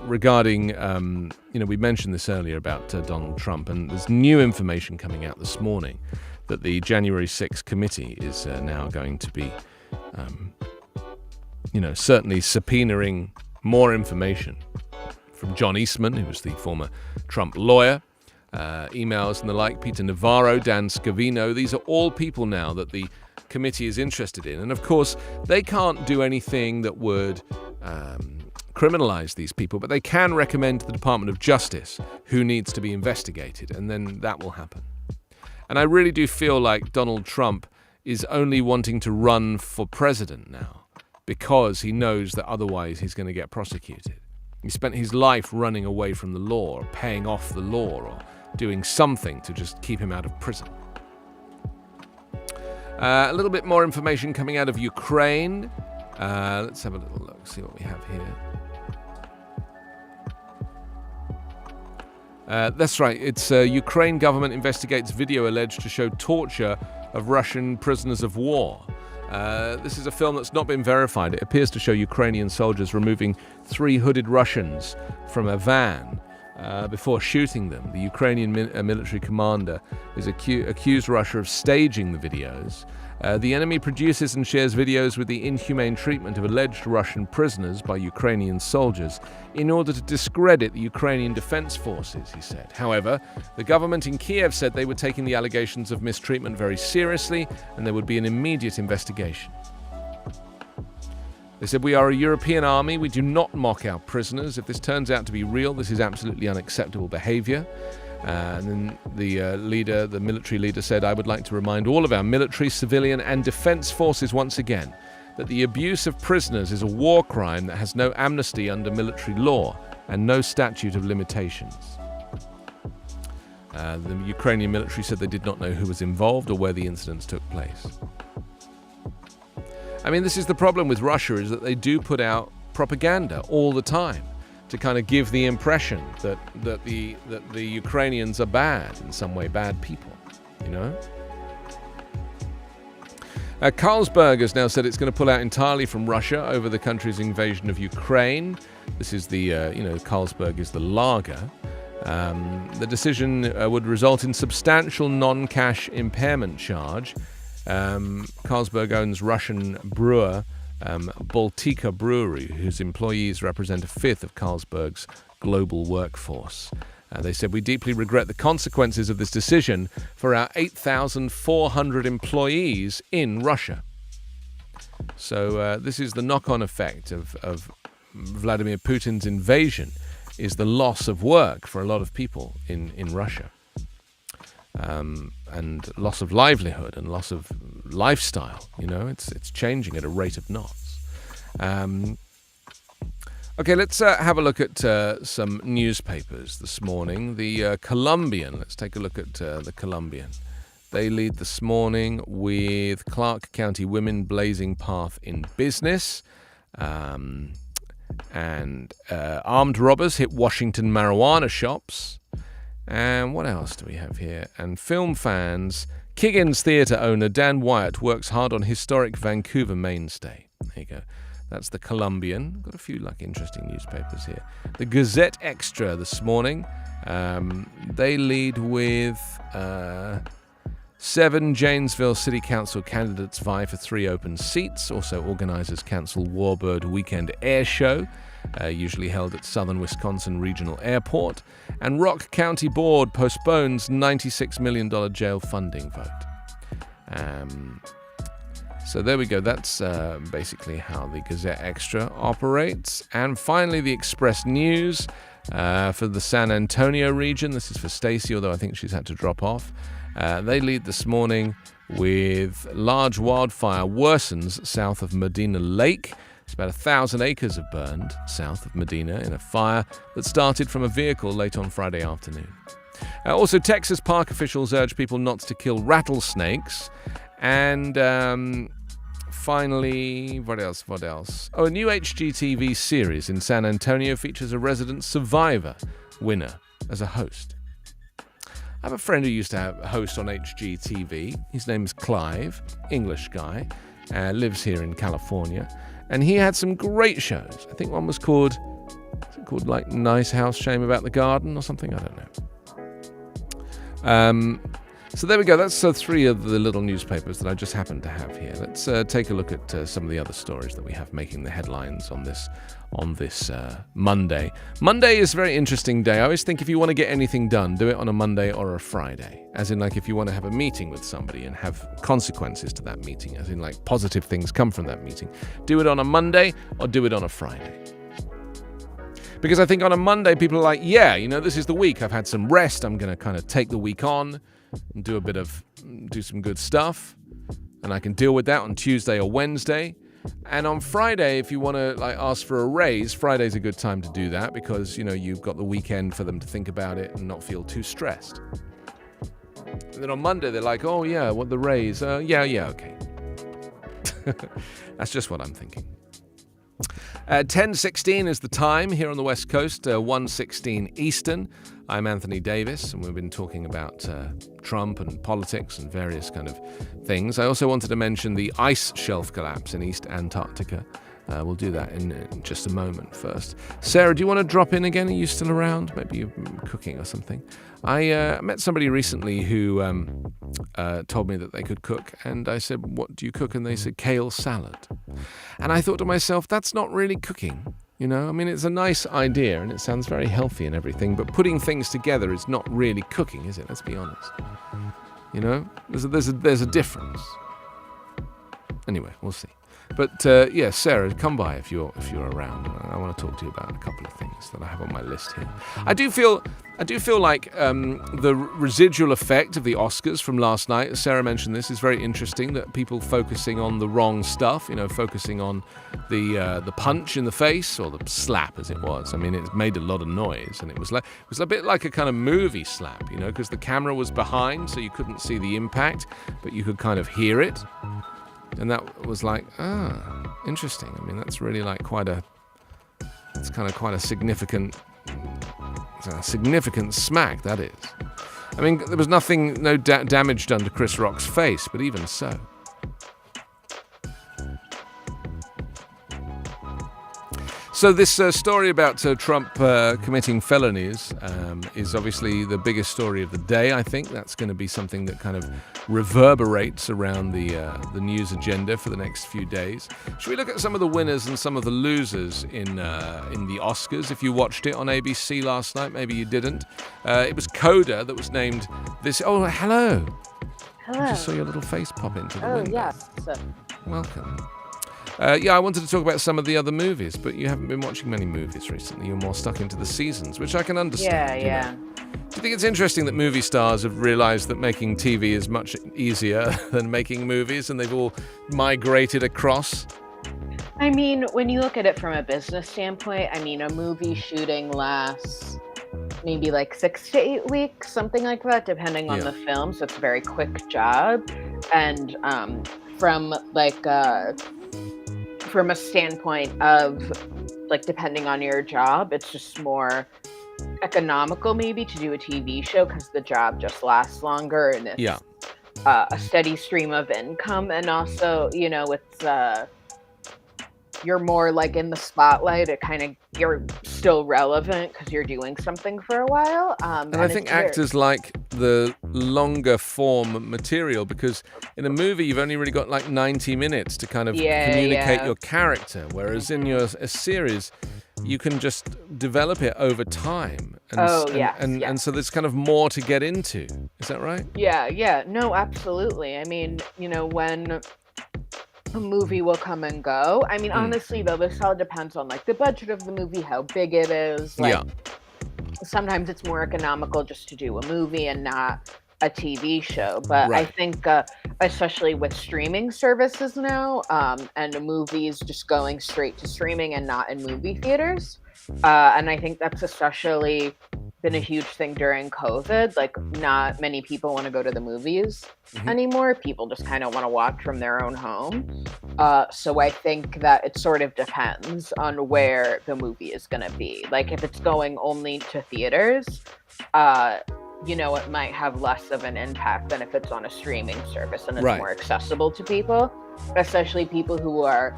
[SPEAKER 1] regarding, we mentioned this earlier about Donald Trump, and there's new information coming out this morning that the January 6th committee is now going to be, certainly subpoenaing more information from John Eastman, who was the former Trump lawyer, emails and the like, Peter Navarro, Dan Scovino. These are all people now that the committee is interested in. And of course, they can't do anything that would criminalize these people, but they can recommend to the Department of Justice who needs to be investigated, and then that will happen. And I really do feel like Donald Trump is only wanting to run for president now because he knows that otherwise he's going to get prosecuted. He spent his life running away from the law, or paying off the law, or doing something to just keep him out of prison. A little bit more information coming out of Ukraine. Let's have a little look, see what we have here. That's right. It's Ukraine government investigates video alleged to show torture of Russian prisoners of war. This is a film that's not been verified. It appears to show Ukrainian soldiers removing 3 hooded Russians from a van before shooting them. The Ukrainian military commander is accused Russia of staging the videos. The enemy produces and shares videos with the inhumane treatment of alleged Russian prisoners by Ukrainian soldiers in order to discredit the Ukrainian defense forces, he said. However, the government in Kiev said they were taking the allegations of mistreatment very seriously and there would be an immediate investigation. They said, "We are a European army. We do not mock our prisoners. If this turns out to be real, this is absolutely unacceptable behavior." And then the military leader said, "I would like to remind all of our military, civilian and defense forces once again that the abuse of prisoners is a war crime that has no amnesty under military law and no statute of limitations." The Ukrainian military said they did not know who was involved or where the incidents took place. I mean, this is the problem with Russia, is that they do put out propaganda all the time to kind of give the impression that the Ukrainians are bad in some way, bad people, you know? Carlsberg has now said it's going to pull out entirely from Russia over the country's invasion of Ukraine. This is the, Carlsberg is the lager. The decision would result in substantial non-cash impairment charge. Carlsberg owns Russian brewer Baltica Brewery, whose employees represent a fifth of Carlsberg's global workforce. They said, "We deeply regret the consequences of this decision for our 8,400 employees in Russia." So this is the knock-on effect of Vladimir Putin's invasion, is the loss of work for a lot of people in Russia. And loss of livelihood and loss of lifestyle. You know, it's changing at a rate of knots. Okay, let's have a look at some newspapers this morning. The Colombian, let's take a look at the Colombian. They lead this morning with Clark County women blazing path in business. And armed robbers hit Washington marijuana shops. And what else do we have here? And film fans, Kiggins Theatre owner Dan Wyatt works hard on historic Vancouver mainstay. There you go. That's the Colombian. Got a few interesting newspapers here. The Gazette Extra this morning. They lead with 7 Janesville City Council candidates vie for 3 open seats. Also, organizers cancel Warbird Weekend Air Show, usually held at Southern Wisconsin Regional Airport. And Rock County Board postpones $96 million jail funding vote. So there we go. That's basically how the Gazette Extra operates. And finally, the Express News for the San Antonio region. This is for Stacey, although I think she's had to drop off. They lead this morning with large wildfire worsens south of Medina Lake. It's about 1,000 acres have burned south of Medina in a fire that started from a vehicle late on Friday afternoon. Also, Texas park officials urge people not to kill rattlesnakes. And finally, what else? Oh, a new HGTV series in San Antonio features a resident survivor winner as a host. I have a friend who used to have a host on HGTV. His name's Clive, English guy, lives here in California. And he had some great shows. I think one was called like Nice House, Shame About the Garden or something? I don't know. So there we go. That's three of the little newspapers that I just happened to have here. Let's take a look at some of the other stories that we have making the headlines on this Monday. Monday is a very interesting day. I always think if you want to get anything done, do it on a Monday or a Friday. As in, like, if you want to have a meeting with somebody and have consequences to that meeting, as in, like, positive things come from that meeting, do it on a Monday or do it on a Friday. Because I think on a Monday, people are like, yeah, this is the week. I've had some rest. I'm going to kind of take the week on and do some good stuff. And I can deal with that on Tuesday or Wednesday. And on Friday, if you want to ask for a raise, Friday's a good time to do that because, you've got the weekend for them to think about it and not feel too stressed. And then on Monday, they're like, oh, yeah, what the raise? Yeah, okay. That's just what I'm thinking. 10:16 is the time here on the West Coast, 1:16 Eastern. I'm Anthony Davis, and we've been talking about Trump and politics and various kind of things. I also wanted to mention the ice shelf collapse in East Antarctica. We'll do that in just a moment first. Sarah, do you want to drop in again? Are you still around? Maybe you're cooking or something. I met somebody recently who told me that they could cook, and I said, what do you cook? And they said, kale salad. And I thought to myself, that's not really cooking. I mean, it's a nice idea, and it sounds very healthy and everything, but putting things together is not really cooking, is it? Let's be honest. There's a difference. Anyway, we'll see. But Sarah, come by if you're around. I want to talk to you about a couple of things that I have on my list here. I do feel like the residual effect of the Oscars from last night, Sarah mentioned this, is very interesting, that people focusing on the wrong stuff, focusing on the punch in the face, or the slap as it was. I mean, it made a lot of noise, and it was a bit like a kind of movie slap, because the camera was behind, so you couldn't see the impact, but you could kind of hear it. And that was like, interesting. I mean, that's really like quite a significant smack, that is. I mean, there was no damage done to Chris Rock's face, but even so. So this story about Trump committing felonies is obviously the biggest story of the day, I think. That's going to be something that kind of reverberates around the news agenda for the next few days. Should we look at some of the winners and some of the losers in the Oscars? If you watched it on ABC last night, maybe you didn't. It was Coda that was named this... Oh, hello.
[SPEAKER 2] Hello.
[SPEAKER 1] I just saw your little face pop into the window.
[SPEAKER 2] Oh, yes.
[SPEAKER 1] Welcome. I wanted to talk about some of the other movies, but you haven't been watching many movies recently. You're more stuck into the seasons, which I can understand.
[SPEAKER 2] Yeah.
[SPEAKER 1] Do you think it's interesting that movie stars have realized that making TV is much easier than making movies, and they've all migrated across?
[SPEAKER 2] I mean, when you look at it from a business standpoint, I mean, a movie shooting lasts maybe like 6 to 8 weeks, something like that, depending on the film. So it's a very quick job. And from a standpoint of like depending on your job, it's just more economical maybe to do a TV show because the job just lasts longer and it's a steady stream of income, and also it's you're more like in the spotlight. You're still relevant because you're doing something for a while.
[SPEAKER 1] And I think actors like the longer form material, because in a movie you've only really got like 90 minutes to kind of communicate your character, whereas in a series you can just develop it over time. And so there's kind of more to get into. Is that right?
[SPEAKER 2] Yeah. No, absolutely. I mean, when a movie will come and go. I mean, honestly, though, this all depends on like the budget of the movie, how big it is. Sometimes it's more economical just to do a movie and not a TV show. But I think, especially with streaming services now, and movies just going straight to streaming and not in movie theaters, and I think that's especially been a huge thing during COVID. Like, not many people want to go to the movies anymore. People just kind of want to watch from their own home. So I think that it sort of depends on where the movie is going to be. Like, if it's going only to theaters, it might have less of an impact than if it's on a streaming service and it's more accessible to people. Especially people who are,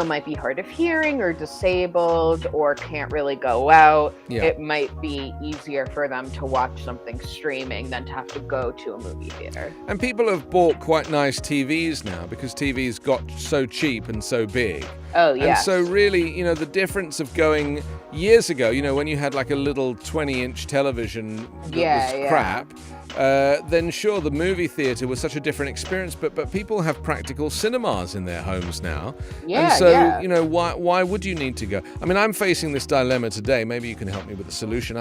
[SPEAKER 2] might be hard of hearing or disabled or can't really go out. Yeah. It might be easier for them to watch something streaming than to have to go to a movie theater.
[SPEAKER 1] And people have bought quite nice TVs now because TVs got so cheap and so big.
[SPEAKER 2] Oh, yeah.
[SPEAKER 1] And so really, the difference of going years ago, when you had like a little 20-inch television that was crap, then sure, the movie theater was such a different experience, but people have practical cinemas in their homes now.
[SPEAKER 2] Yeah,
[SPEAKER 1] and so, why would you need to go? I mean, I'm facing this dilemma today. Maybe you can help me with the solution.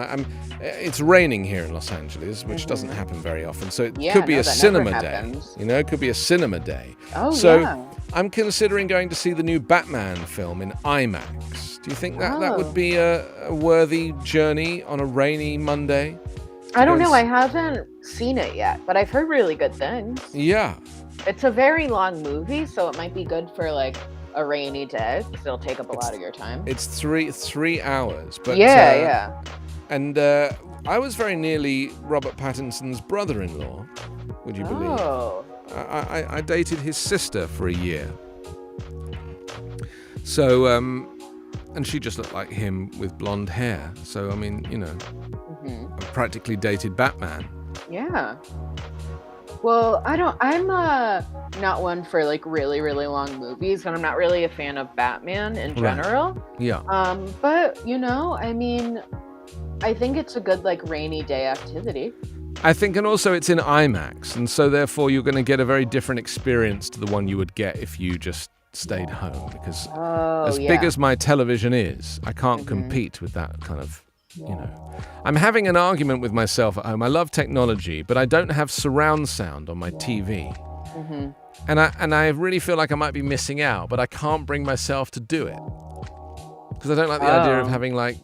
[SPEAKER 1] It's raining here in Los Angeles, which doesn't happen very often. So it could be a cinema day. It could be a cinema day.
[SPEAKER 2] Oh,
[SPEAKER 1] so I'm considering going to see the new Batman film in IMAX. Do you think that would be a worthy journey on a rainy Monday?
[SPEAKER 2] I don't know. I haven't seen it yet, but I've heard really good things.
[SPEAKER 1] Yeah.
[SPEAKER 2] It's a very long movie, so it might be good for like a rainy day. It'll take up a lot of your time.
[SPEAKER 1] It's three hours, but
[SPEAKER 2] yeah.
[SPEAKER 1] And I was very nearly Robert Pattinson's brother-in-law. Would you believe?
[SPEAKER 2] Oh.
[SPEAKER 1] I dated his sister for a year. So and she just looked like him with blonde hair. So I mean, I practically dated Batman.
[SPEAKER 2] Yeah. Well, I'm not one for like really, really long movies, and I'm not really a fan of Batman in general.
[SPEAKER 1] Right. Yeah.
[SPEAKER 2] But I mean, I think it's a good like rainy day activity.
[SPEAKER 1] I think, and also it's in IMAX, and so therefore you're going to get a very different experience to the one you would get if you just stayed home, because big as my television is, I can't compete with that kind of, I'm having an argument with myself at home. I love technology, but I don't have surround sound on my TV. And I really feel like I might be missing out, but I can't bring myself to do it. Because I don't like the idea of having like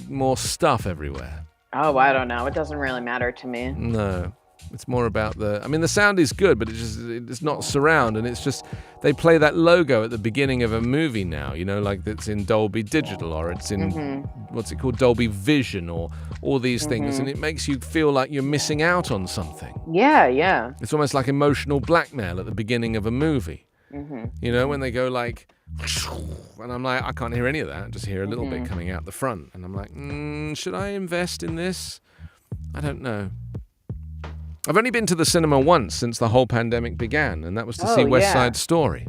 [SPEAKER 1] more stuff everywhere.
[SPEAKER 2] Oh, I don't know. It doesn't really matter to me.
[SPEAKER 1] No. It's more about the sound is good, but it's not surround, and it's just, they play that logo at the beginning of a movie now, like it's in Dolby Digital, or it's in, what's it called, Dolby Vision, or all these things, and it makes you feel like you're missing out on something.
[SPEAKER 2] Yeah.
[SPEAKER 1] It's almost like emotional blackmail at the beginning of a movie. When they go like, and I'm like, I can't hear any of that, I just hear a little bit coming out the front, and I'm like, should I invest in this? I don't know. I've only been to the cinema once since the whole pandemic began, and that was to see West Side Story.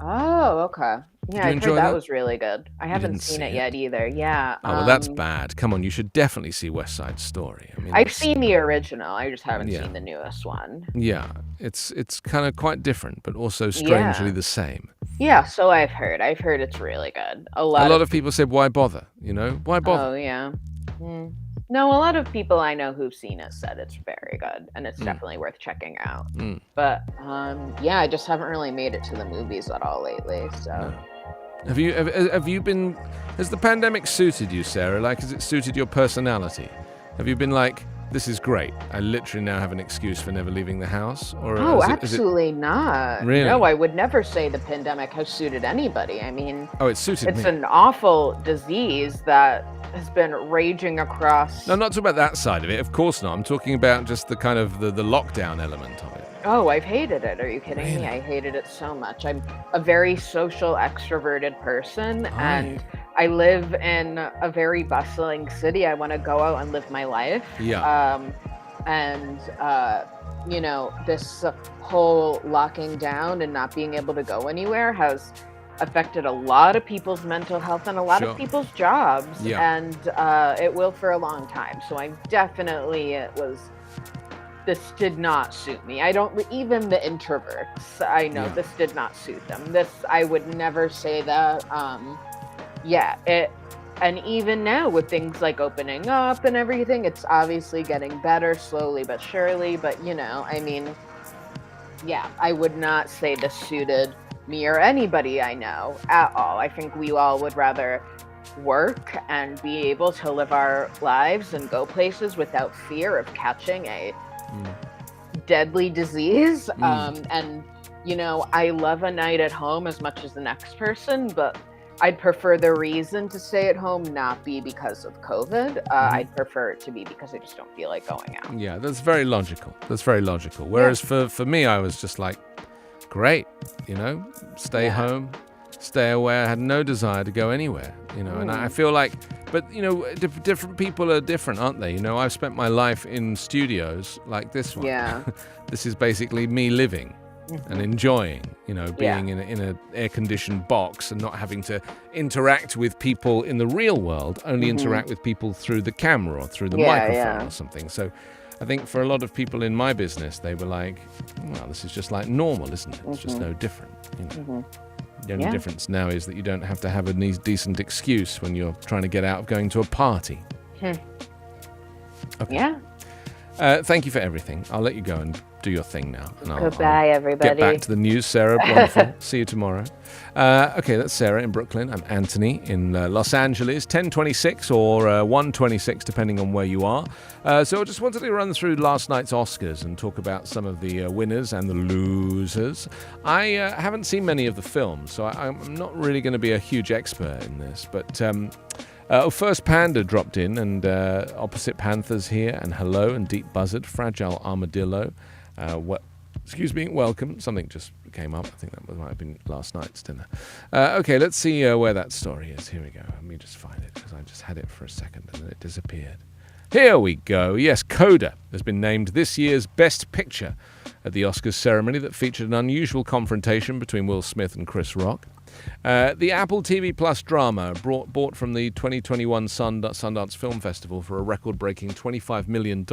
[SPEAKER 2] Oh, okay. Yeah, I heard that was really good. I haven't seen it yet either. Yeah.
[SPEAKER 1] Oh, well, that's bad. Come on, you should definitely see West Side Story. I mean,
[SPEAKER 2] I've seen the original. I just haven't seen the newest one.
[SPEAKER 1] Yeah, it's kind of quite different, but also strangely the same.
[SPEAKER 2] Yeah, so I've heard. I've heard it's really good. A lot
[SPEAKER 1] of people said, why bother? Why bother?
[SPEAKER 2] Oh, yeah. No, a lot of people I know who've seen it said it's very good, and it's definitely worth checking out. But I just haven't really made it to the movies at all lately. So,
[SPEAKER 1] have you been? Has the pandemic suited you, Sarah? Like, has it suited your personality? Have you been like, this is great, I literally now have an excuse for never leaving the house? Or
[SPEAKER 2] absolutely not.
[SPEAKER 1] Really?
[SPEAKER 2] No, I would never say the pandemic has suited anybody. I mean,
[SPEAKER 1] it suited me.
[SPEAKER 2] It's an awful disease that has been raging across.
[SPEAKER 1] No, not talking about that side of it. Of course not. I'm talking about just the kind of the lockdown element of it.
[SPEAKER 2] Oh, I've hated it. Are you kidding me? I hated it so much. I'm a very social, extroverted person, and I live in a very bustling city. I want to go out and live my life.
[SPEAKER 1] Yeah.
[SPEAKER 2] This whole locking down and not being able to go anywhere has affected a lot of people's mental health and a lot of people's jobs.
[SPEAKER 1] Yeah.
[SPEAKER 2] And it will for a long time. So this did not suit me. Even the introverts, I know this did not suit them. I would never say that. And even now with things like opening up and everything, it's obviously getting better slowly but surely. But, I mean, yeah, I would not say this suited me or anybody I know at all. I think we all would rather work and be able to live our lives and go places without fear of catching a deadly disease. And, I love a night at home as much as the next person, but I'd prefer the reason to stay at home not be because of COVID. I'd prefer it to be because I just don't feel like going out.
[SPEAKER 1] Yeah, that's very logical. Whereas for me, I was just like, great, stay home, stay away. I had no desire to go anywhere, and I feel like, but, different people are different, aren't they? I've spent my life in studios like this one.
[SPEAKER 2] Yeah.
[SPEAKER 1] This is basically me living and enjoying, being in an air-conditioned box and not having to interact with people in the real world, only interact with people through the camera or through the microphone or something. So I think for a lot of people in my business, they were like, well, this is just like normal, isn't it? It's just no different, The only difference now is that you don't have to have a decent excuse when you're trying to get out of going to a party. Okay.
[SPEAKER 2] Yeah.
[SPEAKER 1] Thank you for everything. I'll let you go and do your thing now. And
[SPEAKER 2] Goodbye, everybody.
[SPEAKER 1] Get back to the news, Sarah. Wonderful. See you tomorrow. Okay, that's Sarah in Brooklyn. I'm Anthony in Los Angeles, 10:26 or 1:26, depending on where you are. So I just wanted to run through last night's Oscars and talk about some of the winners and the losers. I haven't seen many of the films, so I'm not really going to be a huge expert in this, but... First Panda dropped in, and Opposite Panthers here, and Hello, and Deep Buzzard, Fragile Armadillo. Welcome. Something just came up. I think that might have been last night's dinner. Okay, let's see where that story is. Here we go. Let me just find it, because I just had it for a second, and then it disappeared. Here we go. Yes, Coda has been named this year's Best Picture at the Oscars ceremony that featured an unusual confrontation between Will Smith and Chris Rock. The Apple TV Plus drama, bought from the 2021 Sundance Film Festival for a record-breaking $25 million,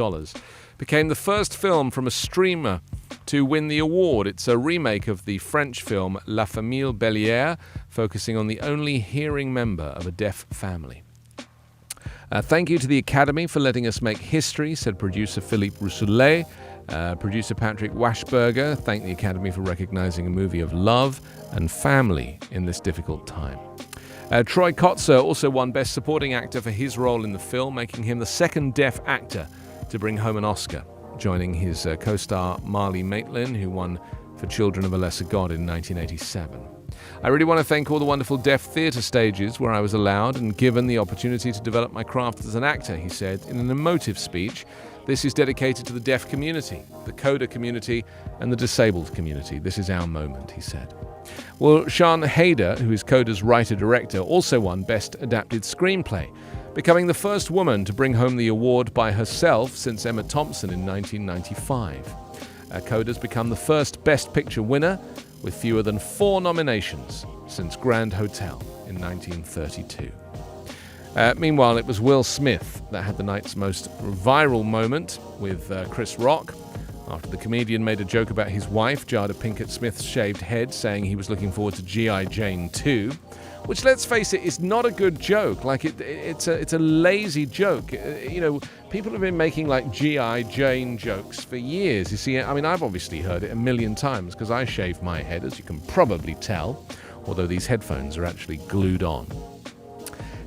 [SPEAKER 1] became the first film from a streamer to win the award. It's a remake of the French film La Famille Bélier, focusing on the only hearing member of a deaf family. Thank you to the Academy for letting us make history, said producer Philippe Rousselet. Producer Patrick Washberger thanked the Academy for recognizing a movie of love and family in this difficult time. Troy Kotsur also won Best Supporting Actor for his role in the film, making him the second deaf actor to bring home an Oscar, joining his co-star Marlee Matlin, who won for Children of a Lesser God in 1987. I really want to thank all the wonderful deaf theatre stages where I was allowed and given the opportunity to develop my craft as an actor, he said in an emotive speech. This is dedicated to the deaf community, the Coda community, and the disabled community. This is our moment, he said. Well, Sian Heder, who is Coda's writer-director, also won Best Adapted Screenplay, becoming the first woman to bring home the award by herself since Emma Thompson in 1995. Coda's become the first Best Picture winner, with fewer than 4 nominations since Grand Hotel in 1932. Meanwhile, it was Will Smith that had the night's most viral moment with Chris Rock, after the comedian made a joke about his wife, Jada Pinkett Smith's shaved head, saying he was looking forward to G.I. Jane 2, which, let's face it, is not a good joke. Like, it's a lazy joke. People have been making, like, G.I. Jane jokes for years. You see, I mean, I've obviously heard it a million times, because I shave my head, as you can probably tell, although these headphones are actually glued on.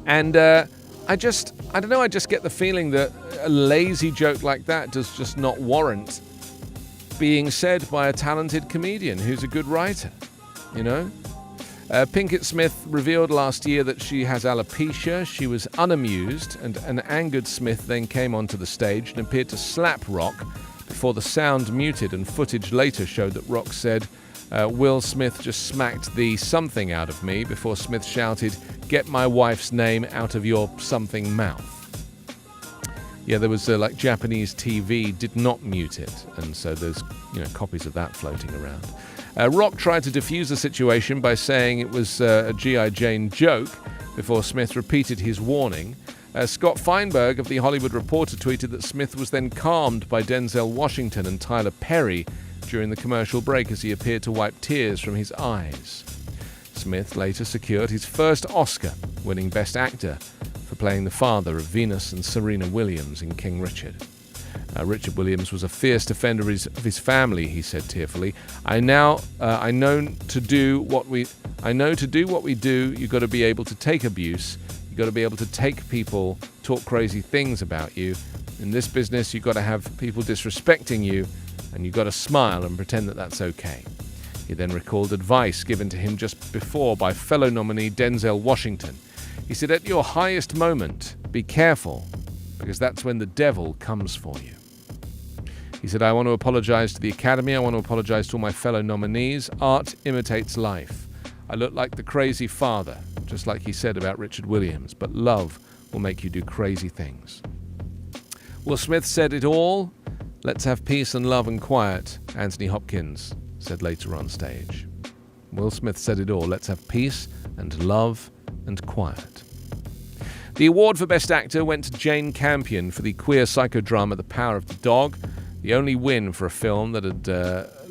[SPEAKER 1] And I don't know, I just get the feeling that a lazy joke like that does just not warrant being said by a talented comedian who's a good writer, Pinkett Smith revealed last year that she has alopecia. She was unamused, and an angered Smith then came onto the stage and appeared to slap Rock before the sound muted, and footage later showed that Rock said, Will Smith just smacked the something out of me before Smith shouted, "Get my wife's name out of your something mouth." Yeah, there was Japanese TV did not mute it, and so there's copies of that floating around. Rock tried to defuse the situation by saying it was a G.I. Jane joke before Smith repeated his warning. Scott Feinberg of The Hollywood Reporter tweeted that Smith was then calmed by Denzel Washington and Tyler Perry during the commercial break as he appeared to wipe tears from his eyes. Smith later secured his first Oscar, winning Best Actor playing the father of Venus and Serena Williams in King Richard. Richard Williams was a fierce defender of his family, he said tearfully. I know to do what we do, you've got to be able to take abuse. You've got to be able to take people, talk crazy things about you. In this business, you've got to have people disrespecting you, and you've got to smile and pretend that that's okay. He then recalled advice given to him just before by fellow nominee Denzel Washington. He said, at your highest moment, be careful, because that's when the devil comes for you. He said, I want to apologize to the Academy. I want to apologize to all my fellow nominees. Art imitates life. I look like the crazy father, just like he said about Richard Williams, but love will make you do crazy things. Will Smith said it all. Let's have peace and love and quiet, Anthony Hopkins said later on stage. Will Smith said it all. Let's have peace and love and quiet. The award for Best Actor went to Jane Campion for the queer psychodrama The Power of the Dog, the only win for a film that had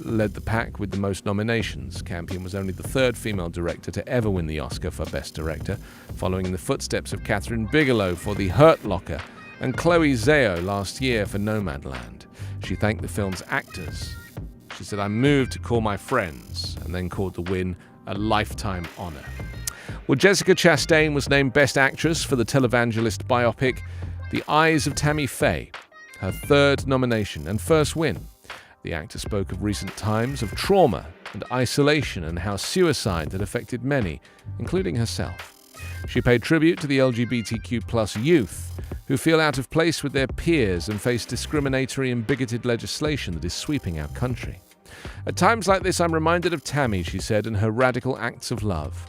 [SPEAKER 1] led the pack with the most nominations. Campion was only the third female director to ever win the Oscar for Best Director, following in the footsteps of Catherine Bigelow for The Hurt Locker and Chloe Zhao last year for Nomadland. She thanked the film's actors. She said, I'm moved to call my friends, and then called the win a lifetime honor. Well, Jessica Chastain was named Best Actress for the televangelist biopic The Eyes of Tammy Faye, her third nomination and first win. The actor spoke of recent times of trauma and isolation and how suicide had affected many, including herself. She paid tribute to the LGBTQ+ youth who feel out of place with their peers and face discriminatory and bigoted legislation that is sweeping our country. At times like this, I'm reminded of Tammy, she said, and her radical acts of love.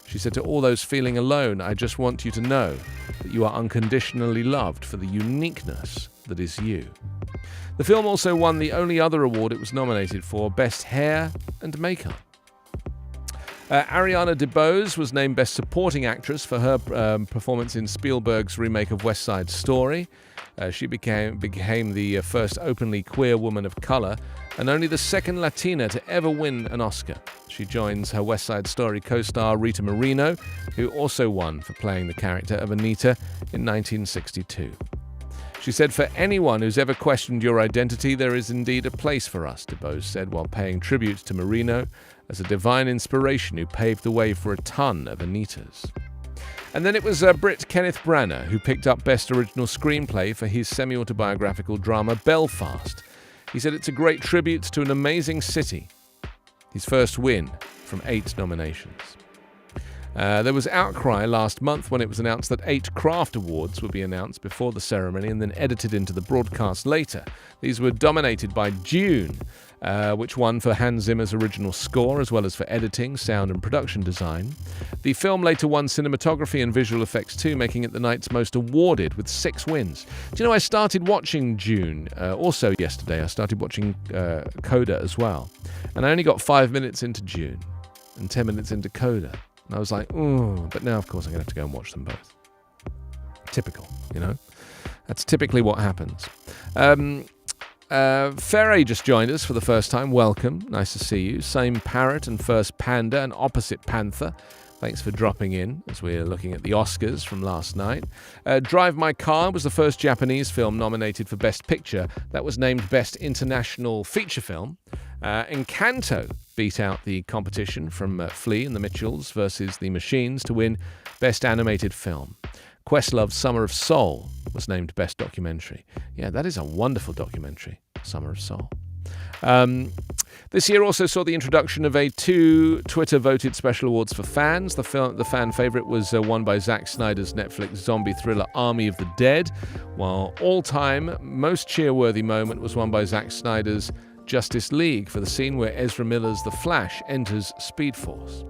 [SPEAKER 1] She said, to all those feeling alone, I just want you to know that you are unconditionally loved for the uniqueness that is you. The film also won the only other award it was nominated for, Best Hair and Makeup. Ariana DeBose was named Best Supporting Actress for her performance in Spielberg's remake of West Side Story. She became the first openly queer woman of color and only the second Latina to ever win an Oscar. She joins her West Side Story co-star Rita Moreno, who also won for playing the character of Anita in 1962. She said, for anyone who's ever questioned your identity, there is indeed a place for us, DeBose said, while paying tribute to Moreno as a divine inspiration who paved the way for a ton of Anitas. And then it was Brit Kenneth Branagh who picked up Best Original Screenplay for his semi-autobiographical drama Belfast. He said it's a great tribute to an amazing city. His first win from 8 nominations. There was outcry last month when it was announced that 8 craft awards would be announced before the ceremony and then edited into the broadcast later. These were dominated by Dune, which won for Hans Zimmer's original score as well as for editing, sound and production design. The film later won cinematography and visual effects too, making it the night's most awarded with 6 wins. Do you know, I started watching Dune also yesterday. I started watching Coda as well. And I only got 5 minutes into Dune and 10 minutes into Coda. And I was like, ooh, but now, of course, I'm going to have to go and watch them both. Typical, you know? That's typically what happens. Ferre just joined us for the first time. Welcome. Nice to see you. Same parrot and first panda and opposite panther. Thanks for dropping in as we're looking at the Oscars from last night. Drive My Car was the first Japanese film nominated for Best Picture that was named Best International Feature Film. Encanto beat out the competition from Flea and the Mitchells versus the Machines to win Best Animated Film. Questlove's Summer of Soul was named Best Documentary. Yeah, that is a wonderful documentary, Summer of Soul. This year also saw the introduction of 2 Twitter-voted special awards for fans. The fan favourite was won by Zack Snyder's Netflix zombie thriller Army of the Dead, while all-time most cheer-worthy moment was won by Zack Snyder's Justice League for the scene where Ezra Miller's The Flash enters Speed Force.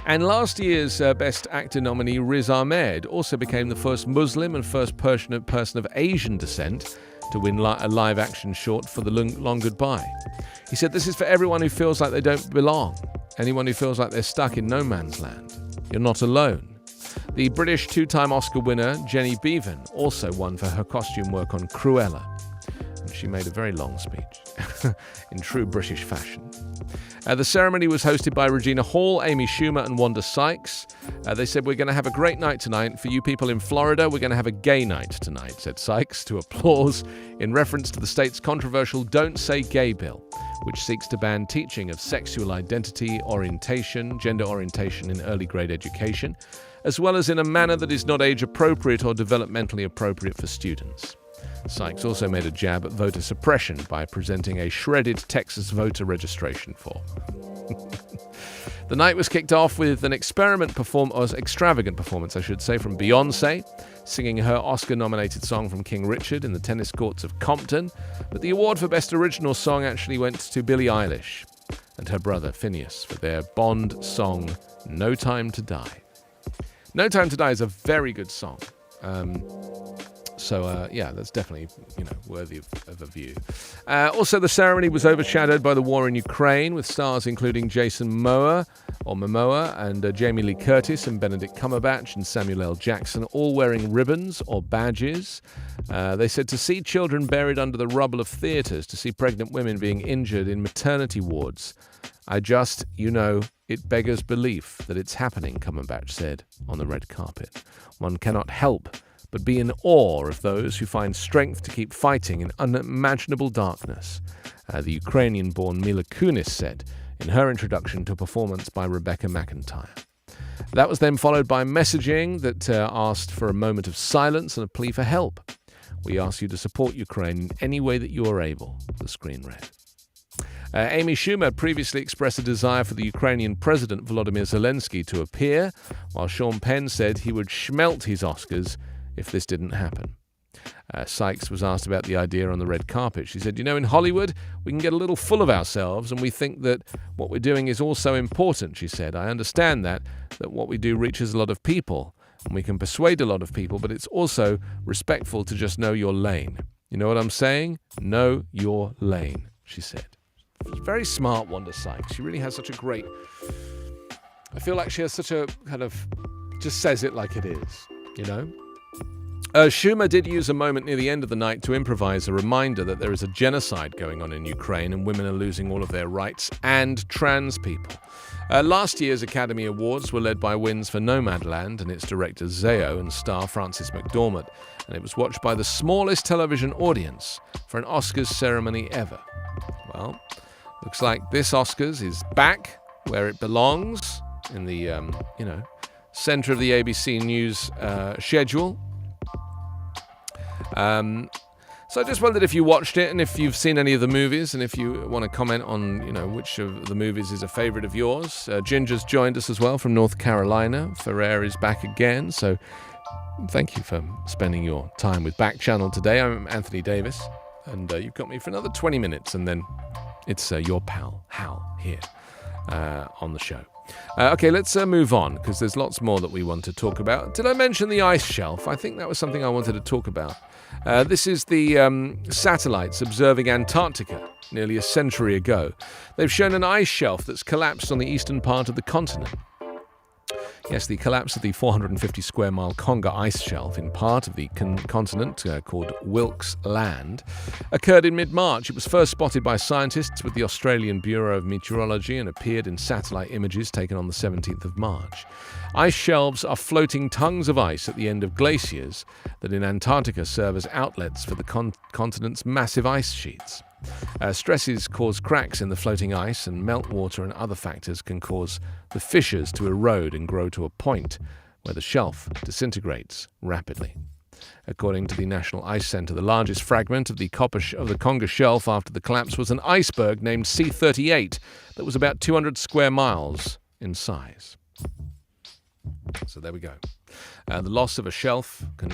[SPEAKER 1] And last year's Best Actor nominee Riz Ahmed also became the first Muslim and first person of Asian descent to win a live-action short for The Long Goodbye. He said, this is for everyone who feels like they don't belong, anyone who feels like they're stuck in no man's land. You're not alone. The British 2-time Oscar winner Jenny Beavan also won for her costume work on Cruella. And she made a very long speech in true British fashion. The ceremony was hosted by Regina Hall, Amy Schumer, and Wanda Sykes. They said, "We're going to have a great night tonight. For you people in Florida, we're going to have a gay night tonight," said Sykes to applause in reference to the state's controversial Don't Say Gay bill, which seeks to ban teaching of sexual identity, orientation, gender orientation in early grade education, as well as in a manner that is not age appropriate or developmentally appropriate for students. Sykes also made a jab at voter suppression by presenting a shredded Texas voter registration form. The night was kicked off with an extravagant performance, I should say, from Beyoncé, singing her Oscar-nominated song from King Richard in the tennis courts of Compton. But the award for Best Original Song actually went to Billie Eilish and her brother Phineas for their Bond song, No Time to Die. No Time to Die is a very good song. So that's definitely, worthy of a view. Also, the ceremony was overshadowed by the war in Ukraine, with stars including Jason Momoa, and Jamie Lee Curtis and Benedict Cumberbatch and Samuel L. Jackson, all wearing ribbons or badges. They said to see children buried under the rubble of theatres, to see pregnant women being injured in maternity wards, it beggars belief that it's happening, Cumberbatch said on the red carpet. One cannot help but be in awe of those who find strength to keep fighting in unimaginable darkness, the Ukrainian-born Mila Kunis said in her introduction to a performance by Rebecca McIntyre. That was then followed by messaging that asked for a moment of silence and a plea for help. "We ask you to support Ukraine in any way that you are able," the screen read. Amy Schumer previously expressed a desire for the Ukrainian President Volodymyr Zelensky to appear, while Sean Penn said he would schmelt his Oscars if this didn't happen. Sykes was asked about the idea on the red carpet. She said, "In Hollywood, we can get a little full of ourselves and we think that what we're doing is also important," she said. "I understand that what we do reaches a lot of people and we can persuade a lot of people, but it's also respectful to just know your lane. You know what I'm saying? Know your lane," she said. Very smart, Wanda Sykes. She really has such a great... I feel like she has such a kind of... just says it like it is, Schumer did use a moment near the end of the night to improvise a reminder that there is a genocide going on in Ukraine and women are losing all of their rights, and trans people. Last year's Academy Awards were led by wins for Nomadland and its director Zeo and star Frances McDormand, and it was watched by the smallest television audience for an Oscars ceremony ever. Well, looks like this Oscars is back where it belongs, in the, center of the ABC News schedule. So I just wondered if you watched it and if you've seen any of the movies, and if you want to comment on, which of the movies is a favorite of yours. Ginger's joined us as well from North Carolina. Ferrer is back again. So thank you for spending your time with Backchannel today. I'm Anthony Davis, and you've got me for another 20 minutes, and then it's your pal, Hal, here on the show. Okay, let's move on, because there's lots more that we want to talk about. Did I mention the ice shelf? I think that was something I wanted to talk about. This is the satellites observing Antarctica nearly a century ago. They've shown an ice shelf that's collapsed on the eastern part of the continent. Yes, the collapse of the 450 square mile Congo ice shelf in part of the continent called Wilkes Land occurred in mid-March. It was first spotted by scientists with the Australian Bureau of Meteorology and appeared in satellite images taken on the 17th of March. Ice shelves are floating tongues of ice at the end of glaciers that in Antarctica serve as outlets for the continent's massive ice sheets. Stresses cause cracks in the floating ice, and meltwater and other factors can cause the fissures to erode and grow to a point where the shelf disintegrates rapidly. According to the National Ice Center, the largest fragment of the Congo shelf after the collapse was an iceberg named C-38 that was about 200 square miles in size. So there we go. The loss of a shelf can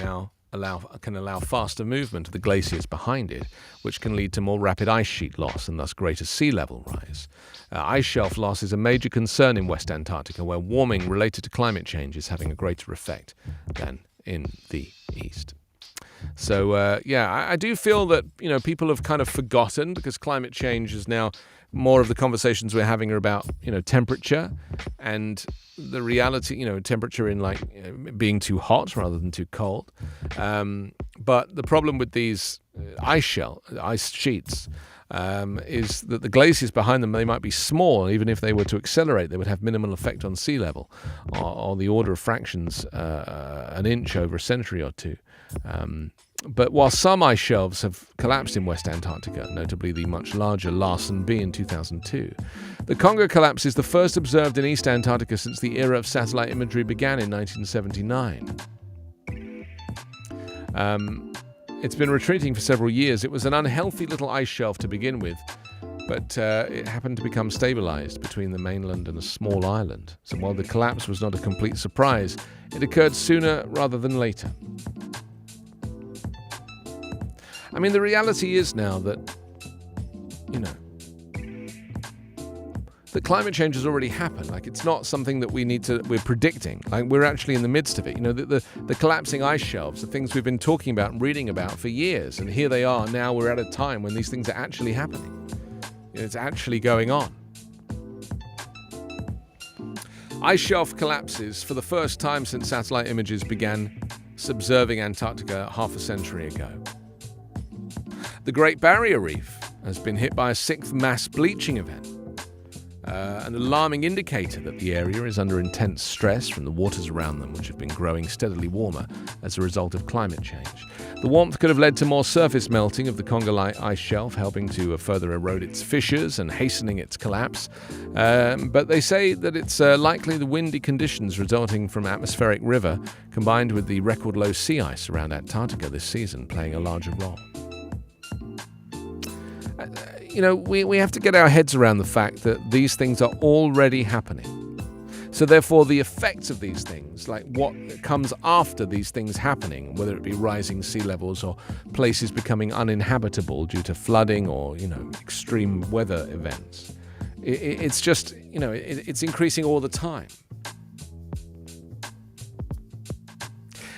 [SPEAKER 1] allow faster movement of the glaciers behind it, which can lead to more rapid ice sheet loss and thus greater sea level rise. Ice shelf loss is a major concern in West Antarctica, where warming related to climate change is having a greater effect than in the east. So, I do feel that, people have kind of forgotten, because climate change is now more of the conversations we're having are about, temperature, and the reality, temperature in being too hot rather than too cold. But the problem with these ice sheets is that the glaciers behind them, they might be small. Even if they were to accelerate, they would have minimal effect on sea level, or the order of fractions an inch over a century or two. But while some ice shelves have collapsed in West Antarctica, notably the much larger Larsen B in 2002, the Congo Collapse is the first observed in East Antarctica since the era of satellite imagery began in 1979. It's been retreating for several years. It was an unhealthy little ice shelf to begin with, but it happened to become stabilized between the mainland and a small island. So while the collapse was not a complete surprise, it occurred sooner rather than later. I mean, the reality is now that, that climate change has already happened. Like, it's not something that we're predicting. Like, we're actually in the midst of it. The collapsing ice shelves are things we've been talking about and reading about for years. And here they are. Now we're at a time when these things are actually happening. It's actually going on. Ice shelf collapses for the first time since satellite images began subserving Antarctica half a century ago. The Great Barrier Reef has been hit by a sixth mass bleaching event, an alarming indicator that the area is under intense stress from the waters around them, which have been growing steadily warmer as a result of climate change. The warmth could have led to more surface melting of the Congo ice shelf, helping to further erode its fissures and hastening its collapse. But they say that it's likely the windy conditions resulting from atmospheric river, combined with the record low sea ice around Antarctica this season, playing a larger role. We have to get our heads around the fact that these things are already happening. So therefore, the effects of these things, like what comes after these things happening, whether it be rising sea levels or places becoming uninhabitable due to flooding or, extreme weather events, it's just, it's increasing all the time.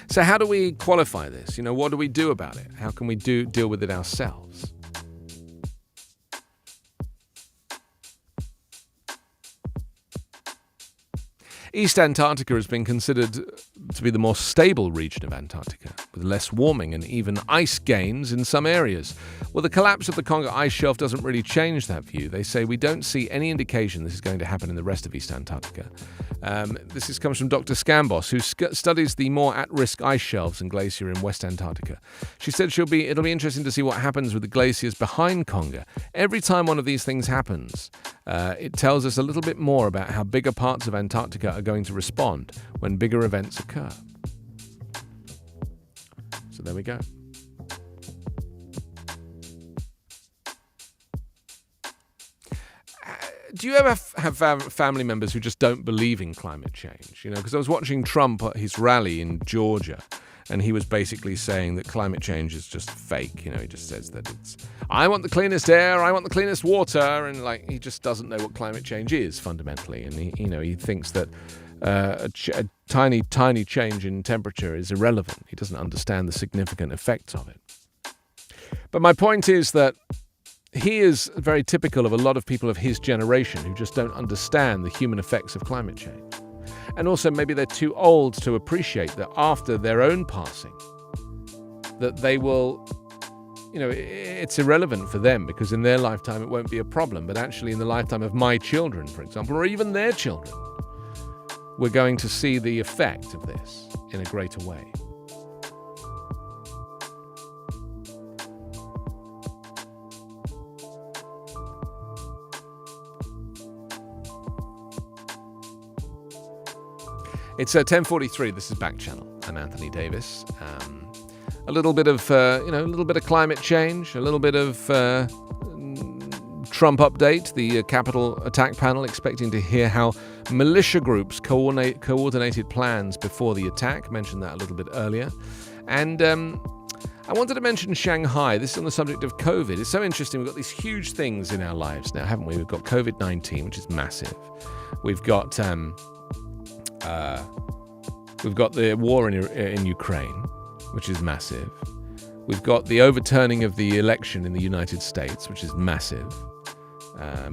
[SPEAKER 1] So how do we qualify this? What do we do about it? How can we deal with it ourselves? East Antarctica has been considered to be the more stable region of Antarctica, with less warming and even ice gains in some areas. Well, the collapse of the Congo ice shelf doesn't really change that view. They say we don't see any indication this is going to happen in the rest of East Antarctica. This comes from Dr. Scambos, who studies the more at-risk ice shelves and glacier in West Antarctica. She said it'll be interesting to see what happens with the glaciers behind Congo. Every time one of these things happens, it tells us a little bit more about how bigger parts of Antarctica are going to respond when bigger events occur. So there we go. Do you ever have family members who just don't believe in climate change? Because I was watching Trump at his rally in Georgia, and he was basically saying that climate change is just fake. He just says that I want the cleanest air, I want the cleanest water, and he just doesn't know what climate change is fundamentally, and he thinks that a tiny change in temperature is irrelevant. He doesn't understand the significant effects of it. But my point is that he is very typical of a lot of people of his generation who just don't understand the human effects of climate change. And also maybe they're too old to appreciate that after their own passing, that they will, it's irrelevant for them because in their lifetime it won't be a problem. But actually in the lifetime of my children, for example, or even their children, we're going to see the effect of this in a greater way. It's 10:43. This is Backchannel. I'm Anthony Davis. A little bit of climate change, a little bit of Trump update. The Capitol attack panel expecting to hear how militia groups coordinated plans before the attack. Mentioned that a little bit earlier, and I wanted to mention Shanghai. This is on the subject of COVID. It's so interesting. We've got these huge things in our lives now, haven't we? We've got COVID-19, which is massive. We've got the war in Ukraine, which is massive. We've got the overturning of the election in the United States, which is massive,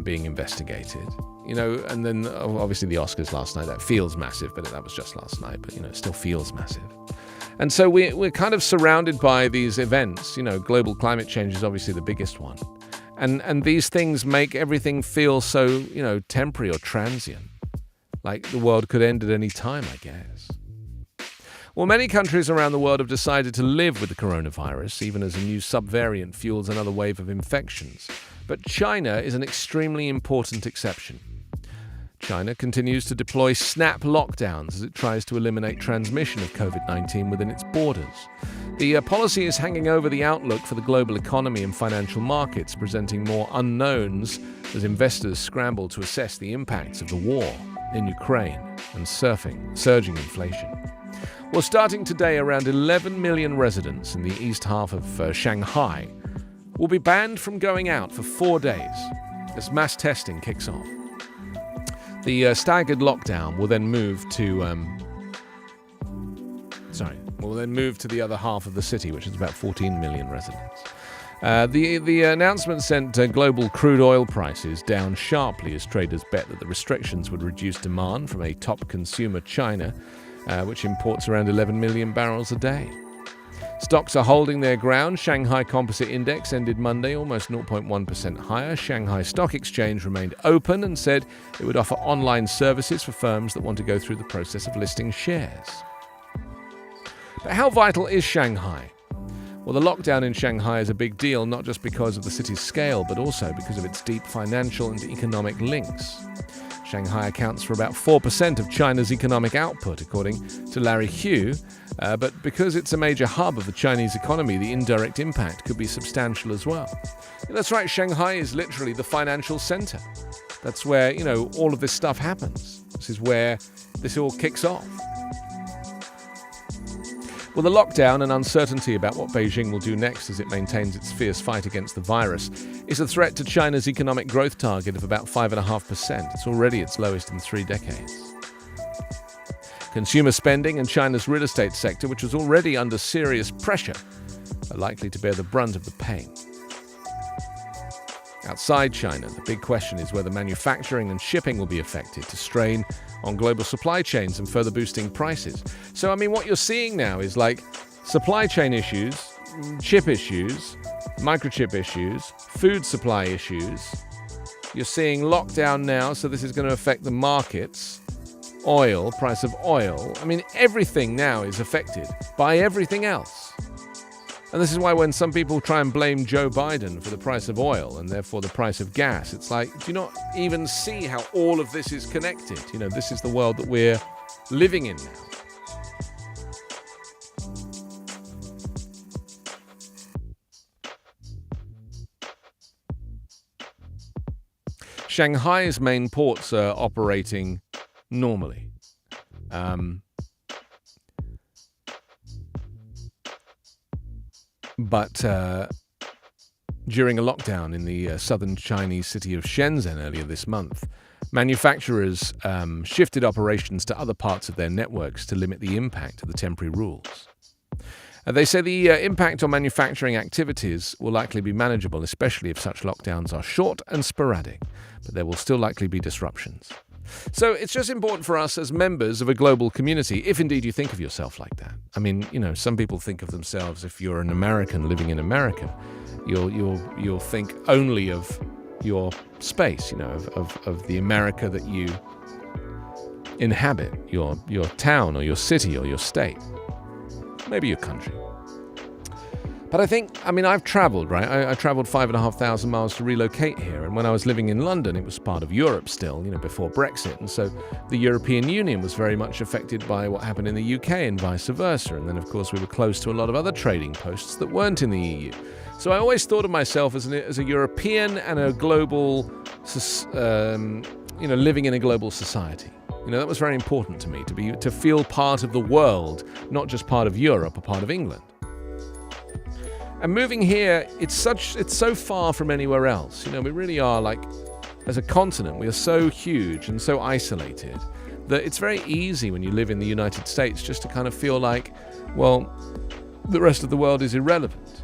[SPEAKER 1] being investigated. And then obviously the Oscars last night. That feels massive, but that was just last night. But it still feels massive. And so we're kind of surrounded by these events. Global climate change is obviously the biggest one. And these things make everything feel so, temporary or transient. Like the world could end at any time, I guess. Well, many countries around the world have decided to live with the coronavirus, even as a new subvariant fuels another wave of infections. But China is an extremely important exception. China continues to deploy snap lockdowns as it tries to eliminate transmission of COVID-19 within its borders. The policy is hanging over the outlook for the global economy and financial markets, presenting more unknowns as investors scramble to assess the impacts of the war in Ukraine and surging inflation. Well, starting today, around 11 million residents in the east half of Shanghai will be banned from going out for 4 days as mass testing kicks off. The staggered lockdown will then move to the other half of the city, which is about 14 million residents. The announcement sent global crude oil prices down sharply as traders bet that the restrictions would reduce demand from a top consumer China, which imports around 11 million barrels a day. Stocks are holding their ground. Shanghai Composite Index ended Monday almost 0.1% higher. Shanghai Stock Exchange remained open and said it would offer online services for firms that want to go through the process of listing shares. But how vital is Shanghai? Well, the lockdown in Shanghai is a big deal, not just because of the city's scale, but also because of its deep financial and economic links. Shanghai accounts for about 4% of China's economic output, according to Larry Hu, but because it's a major hub of the Chinese economy, the indirect impact could be substantial as well. And that's right, Shanghai is literally the financial center. That's where, all of this stuff happens. This is where this all kicks off. Well, the lockdown and uncertainty about what Beijing will do next as it maintains its fierce fight against the virus is a threat to China's economic growth target of about 5.5%. It's already its lowest in 3 decades. Consumer spending and China's real estate sector, which was already under serious pressure, are likely to bear the brunt of the pain. Outside China, the big question is whether manufacturing and shipping will be affected to strain on global supply chains and further boosting prices. So, what you're seeing now is like supply chain issues, chip issues, microchip issues, food supply issues. You're seeing lockdown now, so this is going to affect the markets. Oil, price of oil. Everything now is affected by everything else. And this is why when some people try and blame Joe Biden for the price of oil and therefore the price of gas, it's like, do you not even see how all of this is connected? This is the world that we're living in now. Shanghai's main ports are operating normally. But during a lockdown in the southern Chinese city of Shenzhen earlier this month, manufacturers shifted operations to other parts of their networks to limit the impact of the temporary rules. They say the impact on manufacturing activities will likely be manageable, especially if such lockdowns are short and sporadic, but there will still likely be disruptions. So it's just important for us as members of a global community, if indeed you think of yourself like that. Some people think of themselves, if you're an American living in America, you'll think only of your space, of the America that you inhabit, your town or your city or your state, maybe your country. But I think, I've traveled, right? I traveled 5,500 miles to relocate here. And when I was living in London, it was part of Europe still, before Brexit. And so the European Union was very much affected by what happened in the UK and vice versa. And then, of course, we were close to a lot of other trading posts that weren't in the EU. So I always thought of myself as a European and a global, living in a global society. That was very important to me, to feel part of the world, not just part of Europe or part of England. And moving here, it's so far from anywhere else. We really are, like, as a continent, we are so huge and so isolated that it's very easy when you live in the United States just to kind of feel like, well, the rest of the world is irrelevant,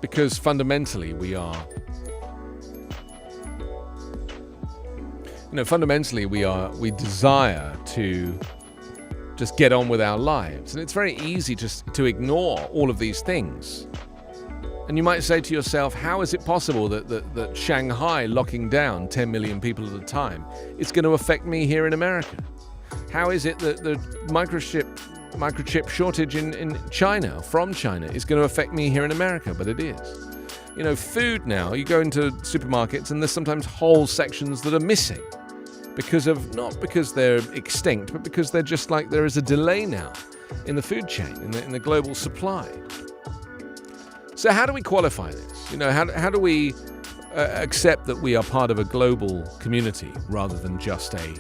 [SPEAKER 1] Because fundamentally we are, we desire to just get on with our lives. And it's very easy just to ignore all of these things. And you might say to yourself, how is it possible that Shanghai locking down 10 million people at a time is going to affect me here in America? How is it that the microchip shortage in China, from China, is going to affect me here in America? But it is. You know, food now, you go into supermarkets and there's sometimes whole sections that are missing not because they're extinct, but because they're just like there is a delay now in the food chain, in the global supply. So how do we qualify this? You know, how do we accept that we are part of a global community rather than just a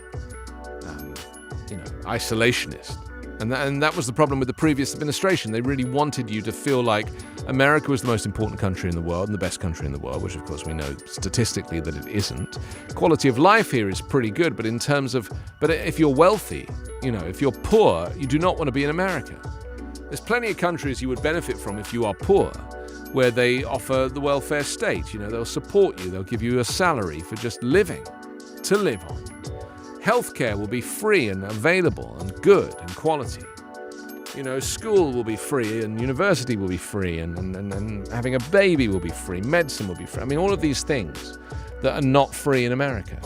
[SPEAKER 1] isolationist? And that was the problem with the previous administration. They really wanted you to feel like America was the most important country in the world and the best country in the world, which of course we know statistically that it isn't. Quality of life here is pretty good, but if you're wealthy, if you're poor, you do not want to be in America. There's plenty of countries you would benefit from if you are poor, where they offer the welfare state. They'll support you, they'll give you a salary for just living, to live on. Healthcare will be free and available and good and quality. School will be free and university will be free and having a baby will be free, medicine will be free. I mean, all of these things that are not free in America.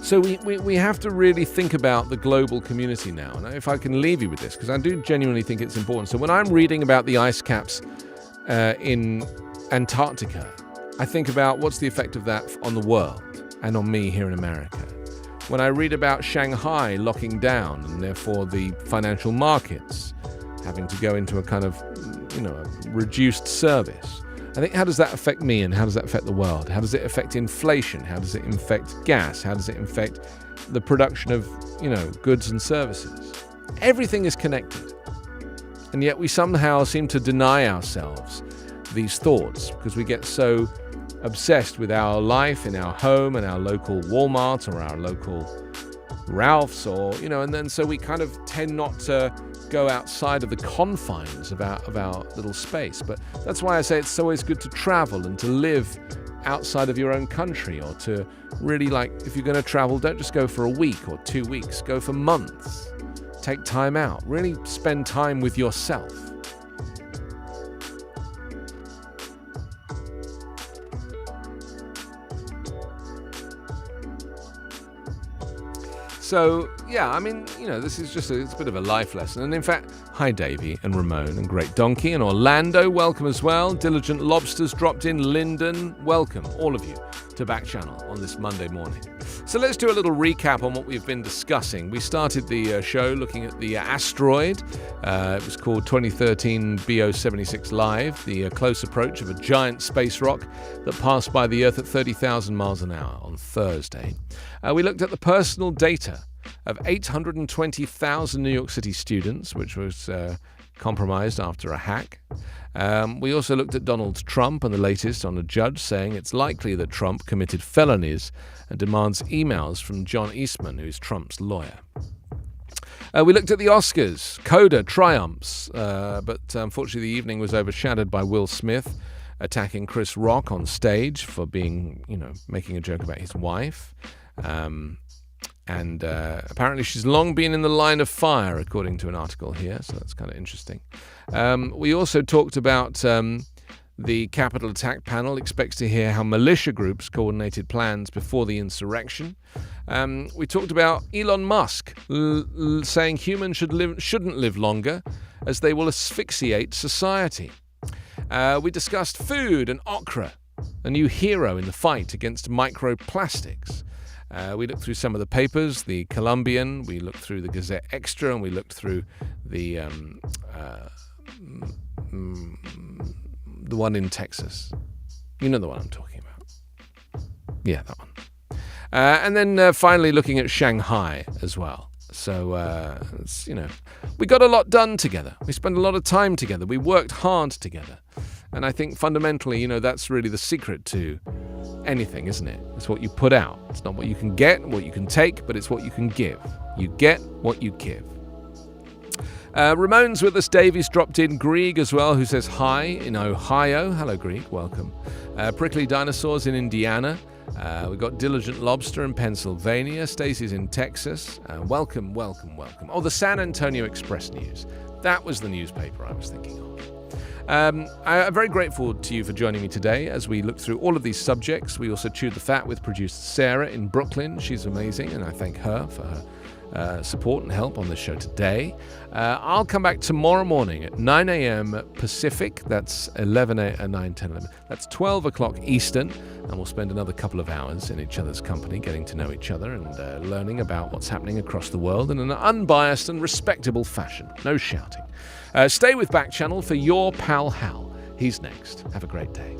[SPEAKER 1] So we have to really think about the global community now. And if I can leave you with this, because I do genuinely think it's important. So when I'm reading about the ice caps in Antarctica, I think about what's the effect of that on the world and on me here in America. When I read about Shanghai locking down and therefore the financial markets having to go into a kind of, a reduced service, I think, how does that affect me and how does that affect the world? How does it affect inflation? How does it affect gas? How does it affect the production of, goods and services? Everything is connected. And yet we somehow seem to deny ourselves these thoughts because we get so obsessed with our life in our home and our local Walmart or our local Ralph's and then so we kind of tend not to go outside of the confines of our little space. But that's why I say it's always good to travel and to live outside of your own country, or to really, if you're going to travel, don't just go for a week or 2 weeks, go for months. Take time out, really spend time with yourself. So, yeah, I mean, this is just it's a bit of a life lesson. And in fact, hi Davey and Ramon and Great Donkey and Orlando, welcome as well. Diligent Lobsters dropped in. Lyndon, welcome, all of you, to Backchannel on this Monday morning. So let's do a little recap on what we've been discussing. We started the show looking at the asteroid. It was called 2013 BO76 Live, the close approach of a giant space rock that passed by the Earth at 30,000 miles an hour on Thursday. We looked at the personal data of 820,000 New York City students, which was compromised after a hack. We also looked at Donald Trump and the latest on a judge saying it's likely that Trump committed felonies and demands emails from John Eastman, who's Trump's lawyer. We looked at the Oscars. Coda triumphs, but unfortunately the evening was overshadowed by Will Smith attacking Chris Rock on stage for being, making a joke about his wife. And apparently she's long been in the line of fire, according to an article here, so that's kind of interesting. We also talked about the Capitol Attack Panel expects to hear how militia groups coordinated plans before the insurrection. We talked about Elon Musk saying humans shouldn't live longer as they will asphyxiate society. We discussed food and okra, a new hero in the fight against microplastics. We looked through some of the papers, the Columbian, we looked through the Gazette Extra, and we looked through the one in Texas. You know the one I'm talking about. Yeah, that one. And then finally looking at Shanghai as well. So, we got a lot done together. We spent a lot of time together. We worked hard together. And I think fundamentally, that's really the secret to anything, isn't it? It's what you put out. It's not what you can get, what you can take, but it's what you can give. You get what you give. Ramon's with us. Davies dropped in. Grieg as well, who says hi in Ohio. Hello, Grieg. Welcome. Prickly Dinosaurs in Indiana. We've got Diligent Lobster in Pennsylvania. Stacey's in Texas. Welcome. Oh, the San Antonio Express News. That was the newspaper I was thinking of. I'm very grateful to you for joining me today as we look through all of these subjects. We also chewed the fat with producer Sarah in Brooklyn. She's amazing, and I thank her for her support and help on this show today. I'll come back tomorrow morning at 9 a.m. Pacific. That's 11 a.m. 9, 10, 11. That's 12 o'clock Eastern, and we'll spend another couple of hours in each other's company, getting to know each other and learning about what's happening across the world in an unbiased and respectable fashion. No shouting. Stay with Backchannel for your pal Hal. He's next. Have a great day.